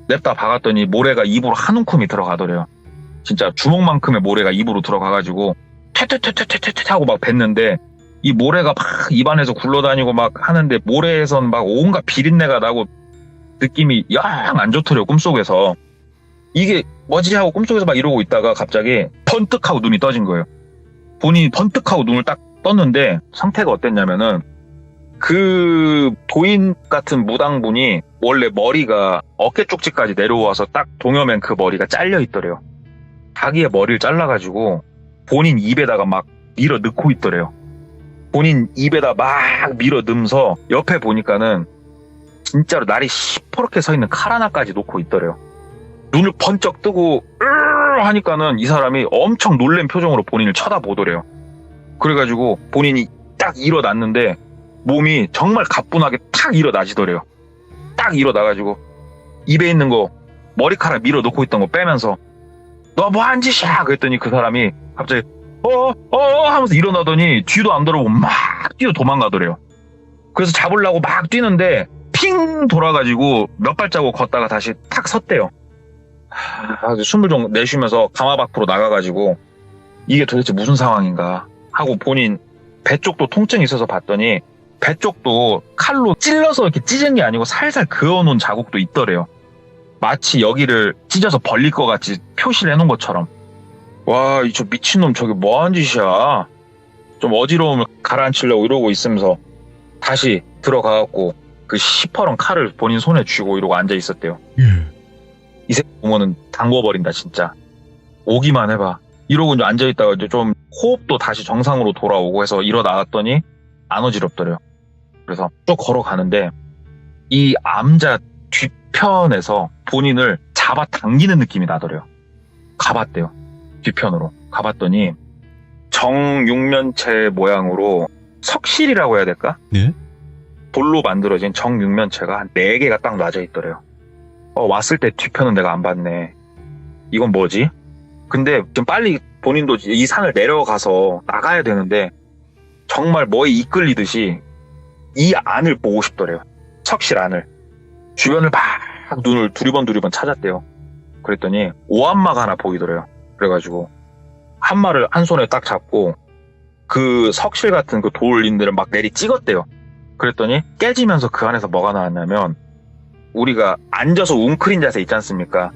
냅다 박았더니 모래가 입으로 한 움큼이 들어가더래요. 진짜 주먹만큼의 모래가 입으로 들어가가지고 퇴퇴퇴퇴퇴퇴 하고 막 뱉는데 이 모래가 막 입안에서 굴러다니고 막 하는데 모래에선 막 온갖 비린내가 나고 느낌이 영 안 좋더래요, 꿈속에서. 이게 뭐지 하고 꿈속에서 막 이러고 있다가 갑자기 번뜩하고 눈이 떠진 거예요. 본인이 번뜩하고 눈을 딱 떴는데 상태가 어땠냐면은 그 도인 같은 무당분이 원래 머리가 어깨 쪽지까지 내려와서 딱 동여맨 그 머리가 잘려 있더래요. 자기의 머리를 잘라가지고 본인 입에다가 막 밀어 넣고 있더래요. 본인 입에다 막 밀어 넣으면서 옆에 보니까는 진짜로 날이 시퍼렇게 서 있는 칼 하나까지 놓고 있더래요. 눈을 번쩍 뜨고 하니까는 이 사람이 엄청 놀란 표정으로 본인을 쳐다보더래요. 그래가지고 본인이 딱 일어났는데 몸이 정말 가뿐하게 탁 일어나지더래요. 딱 일어나가지고 입에 있는 거 머리카락 밀어 놓고 있던 거 빼면서 너 뭐 한 짓이야? 그랬더니 그 사람이 갑자기 하면서 일어나더니 뒤도 안 돌아보고 막 뛰어 도망가더래요. 그래서 잡으려고 막 뛰는데 핑 돌아가지고 몇 발자국 걷다가 다시 탁 섰대요. 숨을 좀 내쉬면서 가마 밖으로 나가가지고 이게 도대체 무슨 상황인가 하고 본인 배 쪽도 통증이 있어서 봤더니 배 쪽도 칼로 찔러서 이렇게 찢은 게 아니고 살살 그어놓은 자국도 있더래요. 마치 여기를 찢어서 벌릴 것 같이 표시를 해놓은 것처럼. 와, 저 미친놈 저게 뭐한 짓이야. 좀 어지러움을 가라앉히려고 이러고 있으면서 다시 들어가갖고 그 시퍼런 칼을 본인 손에 쥐고 이러고 앉아 있었대요. 이 새끼 보면은 담궈버린다 진짜. 오기만 해봐. 이러고 이제 앉아있다가 이제 좀 호흡도 다시 정상으로 돌아오고 해서 일어나갔더니 안 어지럽더래요. 그래서 쭉 걸어가는데 이 암자 뒤편에서 본인을 잡아당기는 느낌이 나더래요. 가봤대요. 뒤편으로. 가봤더니 정육면체 모양으로 석실이라고 해야 될까? 네? 돌로 만들어진 정육면체가 한 4개가 딱 놔져 있더래요. 왔을 때 뒤편은 내가 안 봤네. 이건 뭐지? 근데 좀 빨리 본인도 이 산을 내려가서 나가야 되는데 정말 뭐에 이끌리듯이 이 안을 보고 싶더래요. 석실 안을. 주변을 막 눈을 두리번 찾았대요. 그랬더니 오한마가 하나 보이더래요. 그래가지고 한마를 한 손에 딱 잡고 그 석실 같은 그 돌인들을 막 내리 찍었대요. 그랬더니 깨지면서 그 안에서 뭐가 나왔냐면 우리가 앉아서 웅크린 자세 있지 않습니까?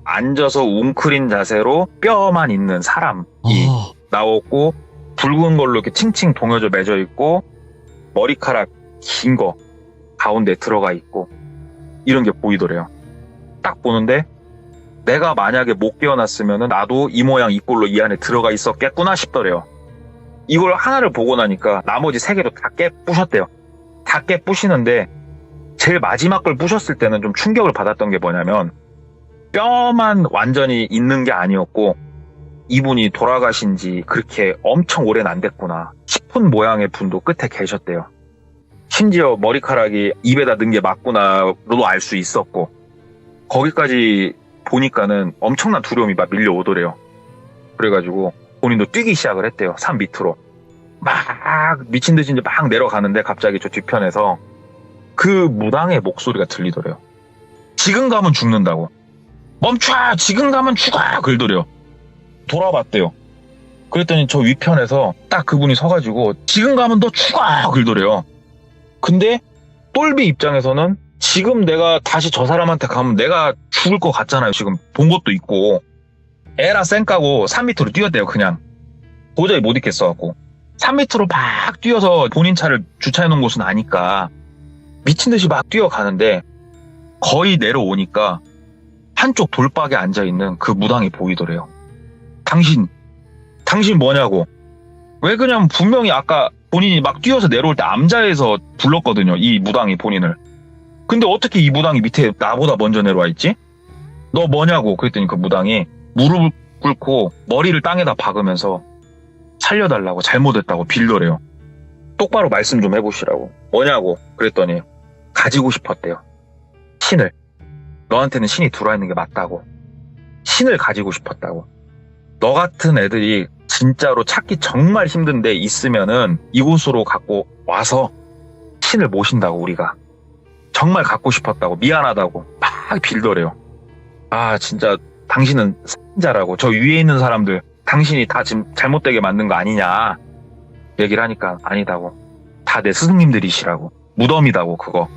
앉아서 웅크린 자세로 뼈만 있는 사람이 나왔고 붉은 걸로 이렇게 칭칭 동여져 맺어 있고 머리카락 긴 거 가운데 들어가 있고 이런 게 보이더래요. 딱 보는데 내가 만약에 못 깨어났으면 나도 이 모양 이 꼴로 이 안에 들어가 있었겠구나 싶더래요. 이걸 하나를 보고 나니까 나머지 3개도 다 깨부셨대요. 다 깨부시는데 제일 마지막 걸 부셨을 때는 좀 충격을 받았던 게 뭐냐면 뼈만 완전히 있는 게 아니었고 이분이 돌아가신 지 그렇게 엄청 오래는 안 됐구나 싶은 모양의 분도 끝에 계셨대요. 심지어 머리카락이 입에다 넣은 게 맞구나로도 알 수 있었고 거기까지 보니까는 엄청난 두려움이 막 밀려오더래요. 그래가지고 본인도 뛰기 시작을 했대요. 산 밑으로. 막 미친 듯이 이제 막 내려가는데 갑자기 저 뒤편에서 그 무당의 목소리가 들리더래요. 지금 가면 죽는다고. 멈춰! 지금 가면 죽어! 그러더래요. 돌아봤대요. 그랬더니 저 위편에서 딱 그분이 서가지고 지금 가면 너 죽어! 그러더래요. 근데 똘비 입장에서는 지금 내가 다시 저 사람한테 가면 내가 죽을 것 같잖아요. 지금 본 것도 있고. 에라 쌩까고 산 밑으로 뛰었대요. 그냥. 도저히 못 있겠어갖고. 산 밑으로 막 뛰어서 본인 차를 주차해놓은 곳은 아니까 미친 듯이 막 뛰어가는데 거의 내려오니까 한쪽 돌박에 앉아있는 그 무당이 보이더래요. 당신 뭐냐고. 왜 그냥 분명히 아까 본인이 막 뛰어서 내려올 때 암자에서 불렀거든요. 이 무당이 본인을. 근데 어떻게 이 무당이 밑에 나보다 먼저 내려와 있지? 너 뭐냐고. 그랬더니 그 무당이 무릎을 꿇고 머리를 땅에다 박으면서 살려달라고 잘못했다고 빌더래요. 똑바로 말씀 좀 해보시라고. 뭐냐고. 그랬더니 가지고 싶었대요. 신을. 너한테는 신이 들어와 있는 게 맞다고. 신을 가지고 싶었다고. 너 같은 애들이 진짜로 찾기 정말 힘든데 있으면은 이곳으로 갖고 와서 신을 모신다고 우리가. 정말 갖고 싶었다고. 미안하다고. 막 빌더래요. 아 진짜 당신은 사자라고. 저 위에 있는 사람들 당신이 다 지금 잘못되게 만든 거 아니냐 얘기를 하니까 아니다고. 다 내 스승님들이시라고. 무덤이다고 그거.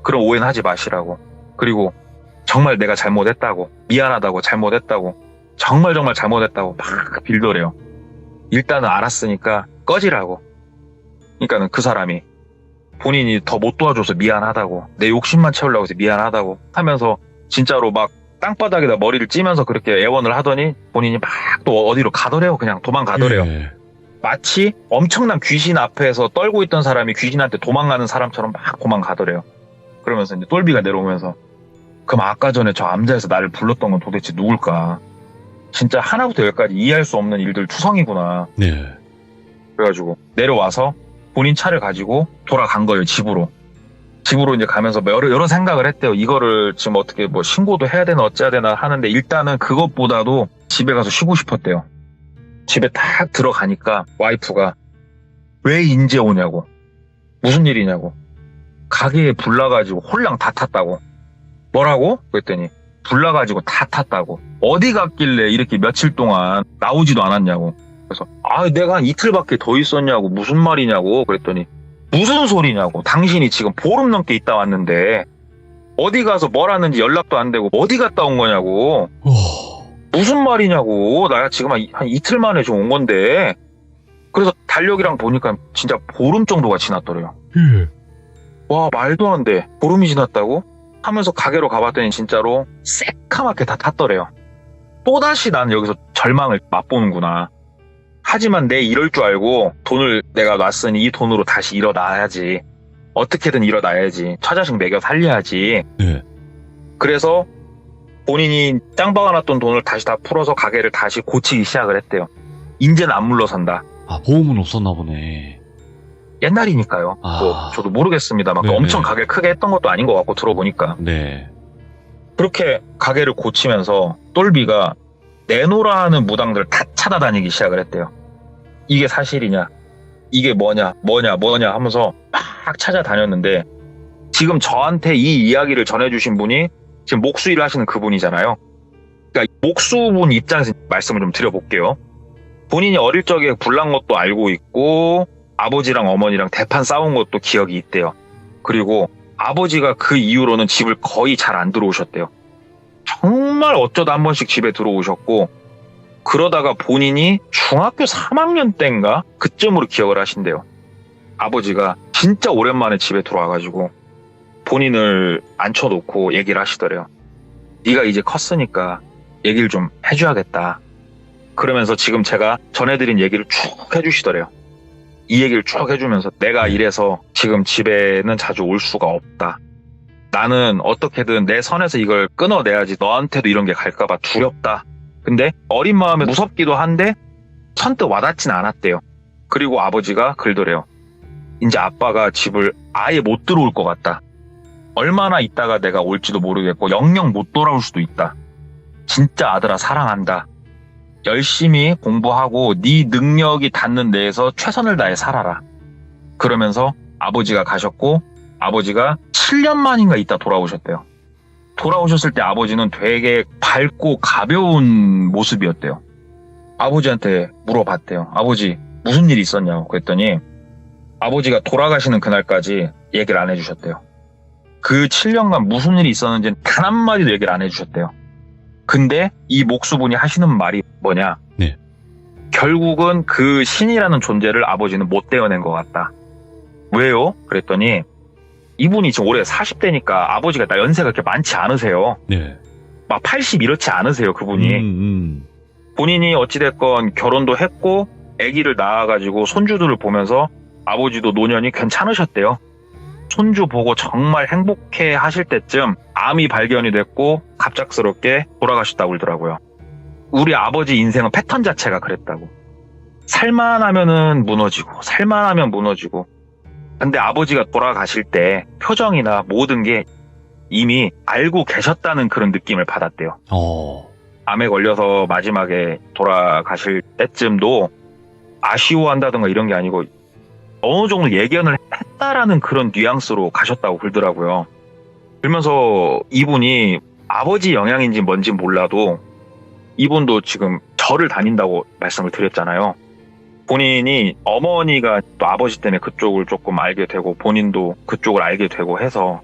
그런 오해는 하지 마시라고. 그리고 정말 내가 잘못했다고, 미안하다고, 잘못했다고, 정말 잘못했다고 막 빌더래요. 일단은 알았으니까 꺼지라고. 그러니까는 그 사람이 본인이 더 못 도와줘서 미안하다고, 내 욕심만 채우려고 해서 미안하다고 하면서 진짜로 막 땅바닥에다 머리를 찌면서 그렇게 애원을 하더니 본인이 막 또 어디로 가더래요. 그냥 도망가더래요. 예. 마치 엄청난 귀신 앞에서 떨고 있던 사람이 귀신한테 도망가는 사람처럼 막 도망가더래요. 그러면서 이제 똘비가 내려오면서 그럼 아까 전에 저 암자에서 나를 불렀던 건 도대체 누굴까? 진짜 하나부터 열까지 이해할 수 없는 일들 투성이구나. 네. 그래가지고 내려와서 본인 차를 가지고 돌아간 거예요. 집으로 이제 가면서 여러 생각을 했대요. 이거를 지금 어떻게 뭐 신고도 해야 되나 어째야 되나 하는데 일단은 그것보다도 집에 가서 쉬고 싶었대요. 집에 딱 들어가니까 와이프가 왜 인제 오냐고, 무슨 일이냐고, 가게에 불 나가지고 홀랑 다 탔다고. 뭐라고? 그랬더니 불 나가지고 다 탔다고. 어디 갔길래 이렇게 며칠 동안 나오지도 않았냐고. 그래서 내가 한 이틀밖에 더 있었냐고, 무슨 말이냐고 그랬더니 무슨 소리냐고, 당신이 지금 보름 넘게 있다 왔는데 어디 가서 뭘 하는지 연락도 안 되고 어디 갔다 온 거냐고. 무슨 말이냐고. 나 지금 한 이틀 만에 좀 온 건데. 그래서 달력이랑 보니까 진짜 보름 정도가 지났더래요. 와, 말도 안 돼. 보름이 지났다고? 하면서 가게로 가봤더니 진짜로 새카맣게 다 탔더래요. 또다시 난 여기서 절망을 맛보는구나. 하지만 내 이럴 줄 알고 돈을 내가 놨으니 이 돈으로 다시 일어나야지. 어떻게든 일어나야지. 처자식 먹여 살려야지. 네. 그래서 본인이 짱 박아놨던 돈을 다시 다 풀어서 가게를 다시 고치기 시작을 했대요. 인제는 안 물러선다. 아, 보험은 없었나 보네. 옛날이니까요. 뭐 저도 모르겠습니다. 막 네네. 엄청 가게 크게 했던 것도 아닌 것 같고 들어보니까. 네. 그렇게 가게를 고치면서 똘비가 내노라 하는 무당들을 다 찾아다니기 시작을 했대요. 이게 사실이냐, 이게 뭐냐 하면서 막 찾아다녔는데 지금 저한테 이 이야기를 전해주신 분이 지금 목수 일을 하시는 그분이잖아요. 그러니까 목수분 입장에서 말씀을 좀 드려볼게요. 본인이 어릴 적에 불난 것도 알고 있고 아버지랑 어머니랑 대판 싸운 것도 기억이 있대요. 그리고 아버지가 그 이후로는 집을 거의 잘 안 들어오셨대요. 정말 어쩌다 한 번씩 집에 들어오셨고, 그러다가 본인이 중학교 3학년 때인가 그쯤으로 기억을 하신대요. 아버지가 진짜 오랜만에 집에 들어와가지고 본인을 앉혀놓고 얘기를 하시더래요. 네가 이제 컸으니까 얘기를 좀 해줘야겠다. 그러면서 지금 제가 전해드린 얘기를 쭉 해주시더래요. 이 얘기를 쭉 해주면서 내가 이래서 지금 집에는 자주 올 수가 없다. 나는 어떻게든 내 선에서 이걸 끊어내야지. 너한테도 이런 게 갈까봐 두렵다. 근데 어린 마음에 무섭기도 한데 선뜻 와닿진 않았대요. 그리고 아버지가 그러더래요. 이제 아빠가 집을 아예 못 들어올 것 같다. 얼마나 있다가 내가 올지도 모르겠고 영영 못 돌아올 수도 있다. 진짜 아들아 사랑한다. 열심히 공부하고 네 능력이 닿는 데에서 최선을 다해 살아라. 그러면서 아버지가 가셨고 아버지가 7년 만인가 있다 돌아오셨대요. 돌아오셨을 때 아버지는 되게 밝고 가벼운 모습이었대요. 아버지한테 물어봤대요. 아버지 무슨 일이 있었냐고. 그랬더니 아버지가 돌아가시는 그날까지 얘기를 안 해주셨대요. 그 7년간 무슨 일이 있었는지는 단 한마디도 얘기를 안 해주셨대요. 근데 이 목수분이 하시는 말이 뭐냐. 네. 결국은 그 신이라는 존재를 아버지는 못 떼어낸 것 같다. 왜요? 그랬더니 이분이 지금 올해 40대니까 아버지가 나 연세가 그렇게 많지 않으세요. 네. 막 80 이렇지 않으세요, 그분이. 본인이 어찌됐건 결혼도 했고 아기를 낳아가지고 손주들을 보면서 아버지도 노년이 괜찮으셨대요. 손주 보고 정말 행복해 하실 때쯤 암이 발견이 됐고 갑작스럽게 돌아가셨다고 그러더라고요. 우리 아버지 인생은 패턴 자체가 그랬다고. 살만하면은 무너지고 살만하면 무너지고. 근데 아버지가 돌아가실 때 표정이나 모든 게 이미 알고 계셨다는 그런 느낌을 받았대요. 암에 걸려서 마지막에 돌아가실 때쯤도 아쉬워한다든가 이런 게 아니고 어느 정도 예견을 했다라는 그런 뉘앙스로 가셨다고 그러더라고요. 그러면서 이분이 아버지 영향인지 뭔지 몰라도 이분도 지금 절을 다닌다고 말씀을 드렸잖아요. 본인이 어머니가 또 아버지 때문에 그쪽을 조금 알게 되고 본인도 그쪽을 알게 되고 해서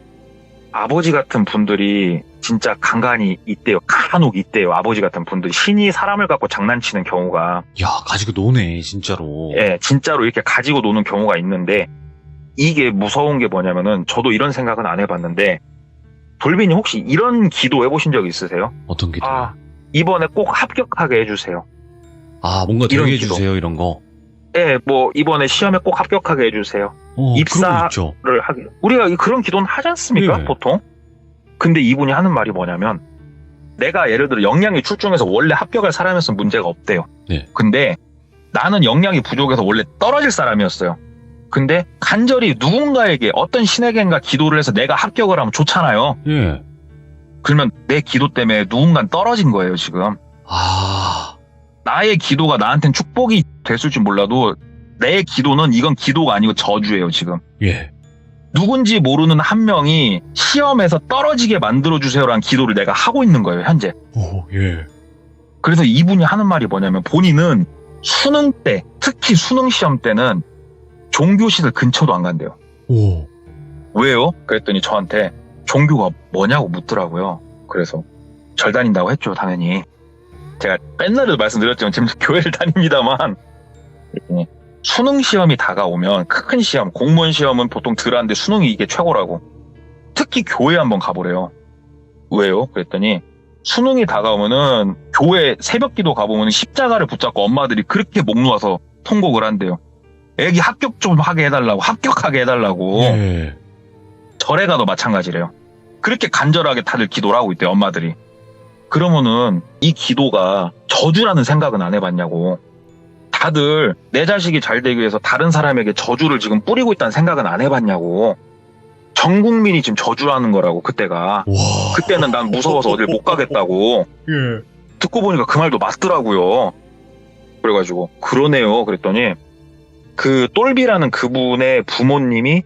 아버지 같은 분들이 진짜 간간이 있대요. 간혹 있대요. 아버지 같은 분들이 신이 사람을 갖고 장난치는 경우가 야, 가지고 노네, 진짜로. 예, 진짜로 이렇게 가지고 노는 경우가 있는데 이게 무서운 게 뭐냐면은 저도 이런 생각은 안 해봤는데 돌빈이 혹시 이런 기도 해보신 적 있으세요? 어떤 기도? 아, 이번에 꼭 합격하게 해주세요. 뭔가 이런 되게 기도. 해주세요, 이런 거. 예, 뭐 이번에 시험에 꼭 합격하게 해주세요. 그런 거 입사- 있죠. 를 하게. 우리가 그런 기도는 하지 않습니까? 네. 보통. 근데 이분이 하는 말이 뭐냐면 내가 예를 들어 역량이 출중해서 원래 합격할 사람이었으면 문제가 없대요. 네. 근데 나는 역량이 부족해서 원래 떨어질 사람이었어요. 근데 간절히 누군가에게 어떤 신에겐가 기도를 해서 내가 합격을 하면 좋잖아요. 예. 그러면 내 기도 때문에 누군가는 떨어진 거예요, 지금. 아, 나의 기도가 나한테는 축복이 됐을지 몰라도 내 기도는 이건 기도가 아니고 저주예요, 지금. 예. 누군지 모르는 한 명이 시험에서 떨어지게 만들어주세요라는 기도를 내가 하고 있는 거예요, 현재. 오, 예. 그래서 이분이 하는 말이 뭐냐면 본인은 수능 때, 특히 수능 시험 때는 종교실을 근처도 안 간대요. 오. 왜요? 그랬더니 저한테 종교가 뭐냐고 묻더라고요. 그래서 절 다닌다고 했죠, 당연히. 제가 맨날도 말씀드렸지만 지금 교회를 다닙니다만 그랬더니 수능 시험이 다가오면 큰 시험, 공무원 시험은 보통 덜 하는데 수능이 이게 최고라고. 특히 교회 한번 가보래요. 왜요? 그랬더니 수능이 다가오면은 교회 새벽기도 가보면 십자가를 붙잡고 엄마들이 그렇게 목 놓아서 통곡을 한대요. 애기 합격 좀 하게 해달라고, 합격하게 해달라고. 예. 절에 가도 마찬가지래요. 그렇게 간절하게 다들 기도를 하고 있대요, 엄마들이. 그러면은 이 기도가 저주라는 생각은 안 해봤냐고. 다들 내 자식이 잘 되기 위해서 다른 사람에게 저주를 지금 뿌리고 있다는 생각은 안 해봤냐고. 전 국민이 지금 저주라는 거라고, 그때가. 와. 그때는 난 무서워서 어딜 못 가겠다고. 예. 듣고 보니까 그 말도 맞더라고요. 그래가지고 그러네요. 그랬더니 그 똘비라는 그분의 부모님이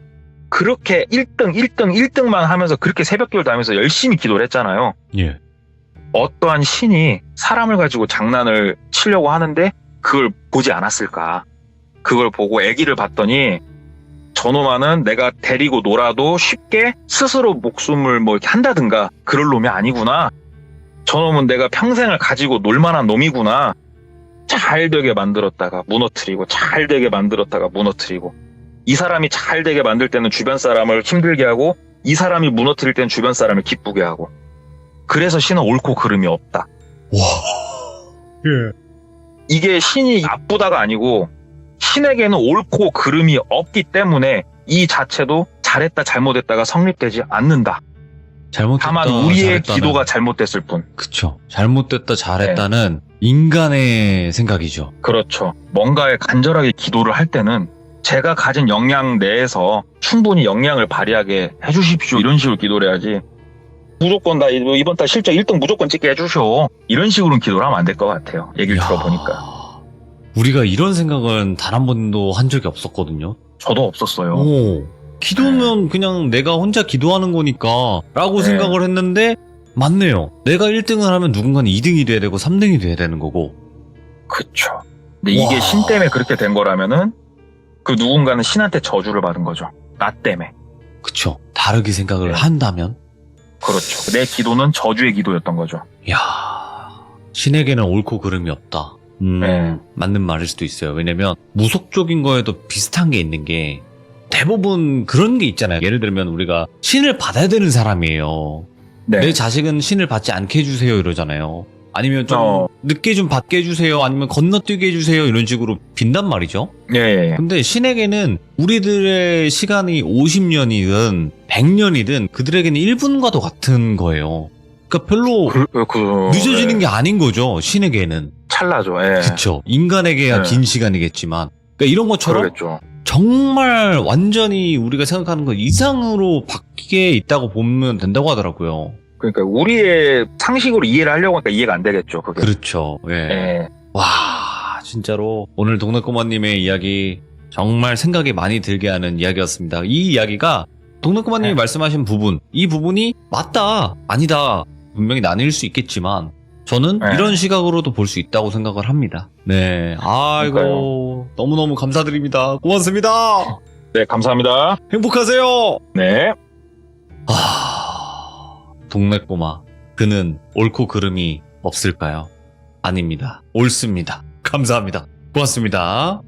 그렇게 1등만 하면서 그렇게 새벽기도를 다니면서 열심히 기도를 했잖아요. 예. 어떠한 신이 사람을 가지고 장난을 치려고 하는데 그걸 보지 않았을까. 그걸 보고 아기를 봤더니 저놈아는 내가 데리고 놀아도 쉽게 스스로 목숨을 뭐 이렇게 한다든가 그럴 놈이 아니구나. 저놈은 내가 평생을 가지고 놀만한 놈이구나. 잘 되게 만들었다가 무너뜨리고 잘 되게 만들었다가 무너뜨리고 이 사람이 잘 되게 만들 때는 주변 사람을 힘들게 하고 이 사람이 무너뜨릴 때는 주변 사람을 기쁘게 하고 그래서 신은 옳고 그름이 없다. 와. 예. 이게 신이 나쁘다가 아니고 신에게는 옳고 그름이 없기 때문에 이 자체도 잘했다 잘못했다가 성립되지 않는다. 잘못됐다. 다만 우리의 잘했다는- 기도가 잘못됐을 뿐. 그쵸. 잘못됐다, 잘했다는 인간의 생각이죠. 그렇죠. 뭔가에 간절하게 기도를 할 때는 제가 가진 역량 내에서 충분히 역량을 발휘하게 해주십시오. 이런 식으로 기도를 해야지. 무조건 나 이번 달 실적 1등 무조건 찍게 해주셔. 이런 식으로는 기도를 하면 안 될 것 같아요. 얘기를 야. 들어보니까. 우리가 이런 생각은 단 한 번도 한 적이 없었거든요. 저도 없었어요. 오. 기도면 그냥 내가 혼자 기도하는 거니까 라고 네. 생각을 했는데 맞네요. 내가 1등을 하면 누군가는 2등이 돼야 되고 3등이 돼야 되는 거고. 그쵸. 근데 이게 와. 신 때문에 그렇게 된 거라면은 그 누군가는 신한테 저주를 받은 거죠. 나 때문에. 그쵸. 다르게 생각을 네. 한다면? 그렇죠. 내 기도는 저주의 기도였던 거죠. 야 신에게는 옳고 그름이 없다. 네. 맞는 말일 수도 있어요. 왜냐면 무속적인 거에도 비슷한 게 있는 게 대부분 그런 게 있잖아요. 예를 들면 우리가 신을 받아야 되는 사람이에요. 네. 내 자식은 신을 받지 않게 해주세요 이러잖아요. 아니면 좀 어. 늦게 좀 받게 해주세요. 아니면 건너뛰게 해주세요. 이런 식으로 빈단 말이죠. 예, 예, 예. 근데 신에게는 우리들의 시간이 50년이든 100년이든 그들에게는 1분과도 같은 거예요. 그러니까 별로 늦어지는 게 아닌 거죠. 신에게는. 찰나죠. 예. 그쵸. 인간에게야 네. 긴 시간이겠지만. 그러니까 이런 것처럼 그러겠죠. 정말 완전히 우리가 생각하는 것 이상으로 바뀌게 있다고 보면 된다고 하더라고요. 그러니까 우리의 상식으로 이해를 하려고 하니까 이해가 안 되겠죠. 그게. 그렇죠. 예. 예. 와, 진짜로 오늘 동네꼬마님의 이야기 정말 생각이 많이 들게 하는 이야기였습니다. 이 이야기가 동네꼬마님이 네. 말씀하신 부분, 이 부분이 맞다, 아니다, 분명히 나뉠 수 있겠지만 저는 네. 이런 시각으로도 볼 수 있다고 생각을 합니다. 네, 아이고 그러니까요. 너무너무 감사드립니다. 고맙습니다. 네, 감사합니다. 행복하세요. 네. 아. 동네 꼬마, 그는 옳고 그름이 없을까요? 아닙니다. 옳습니다. 감사합니다. 고맙습니다.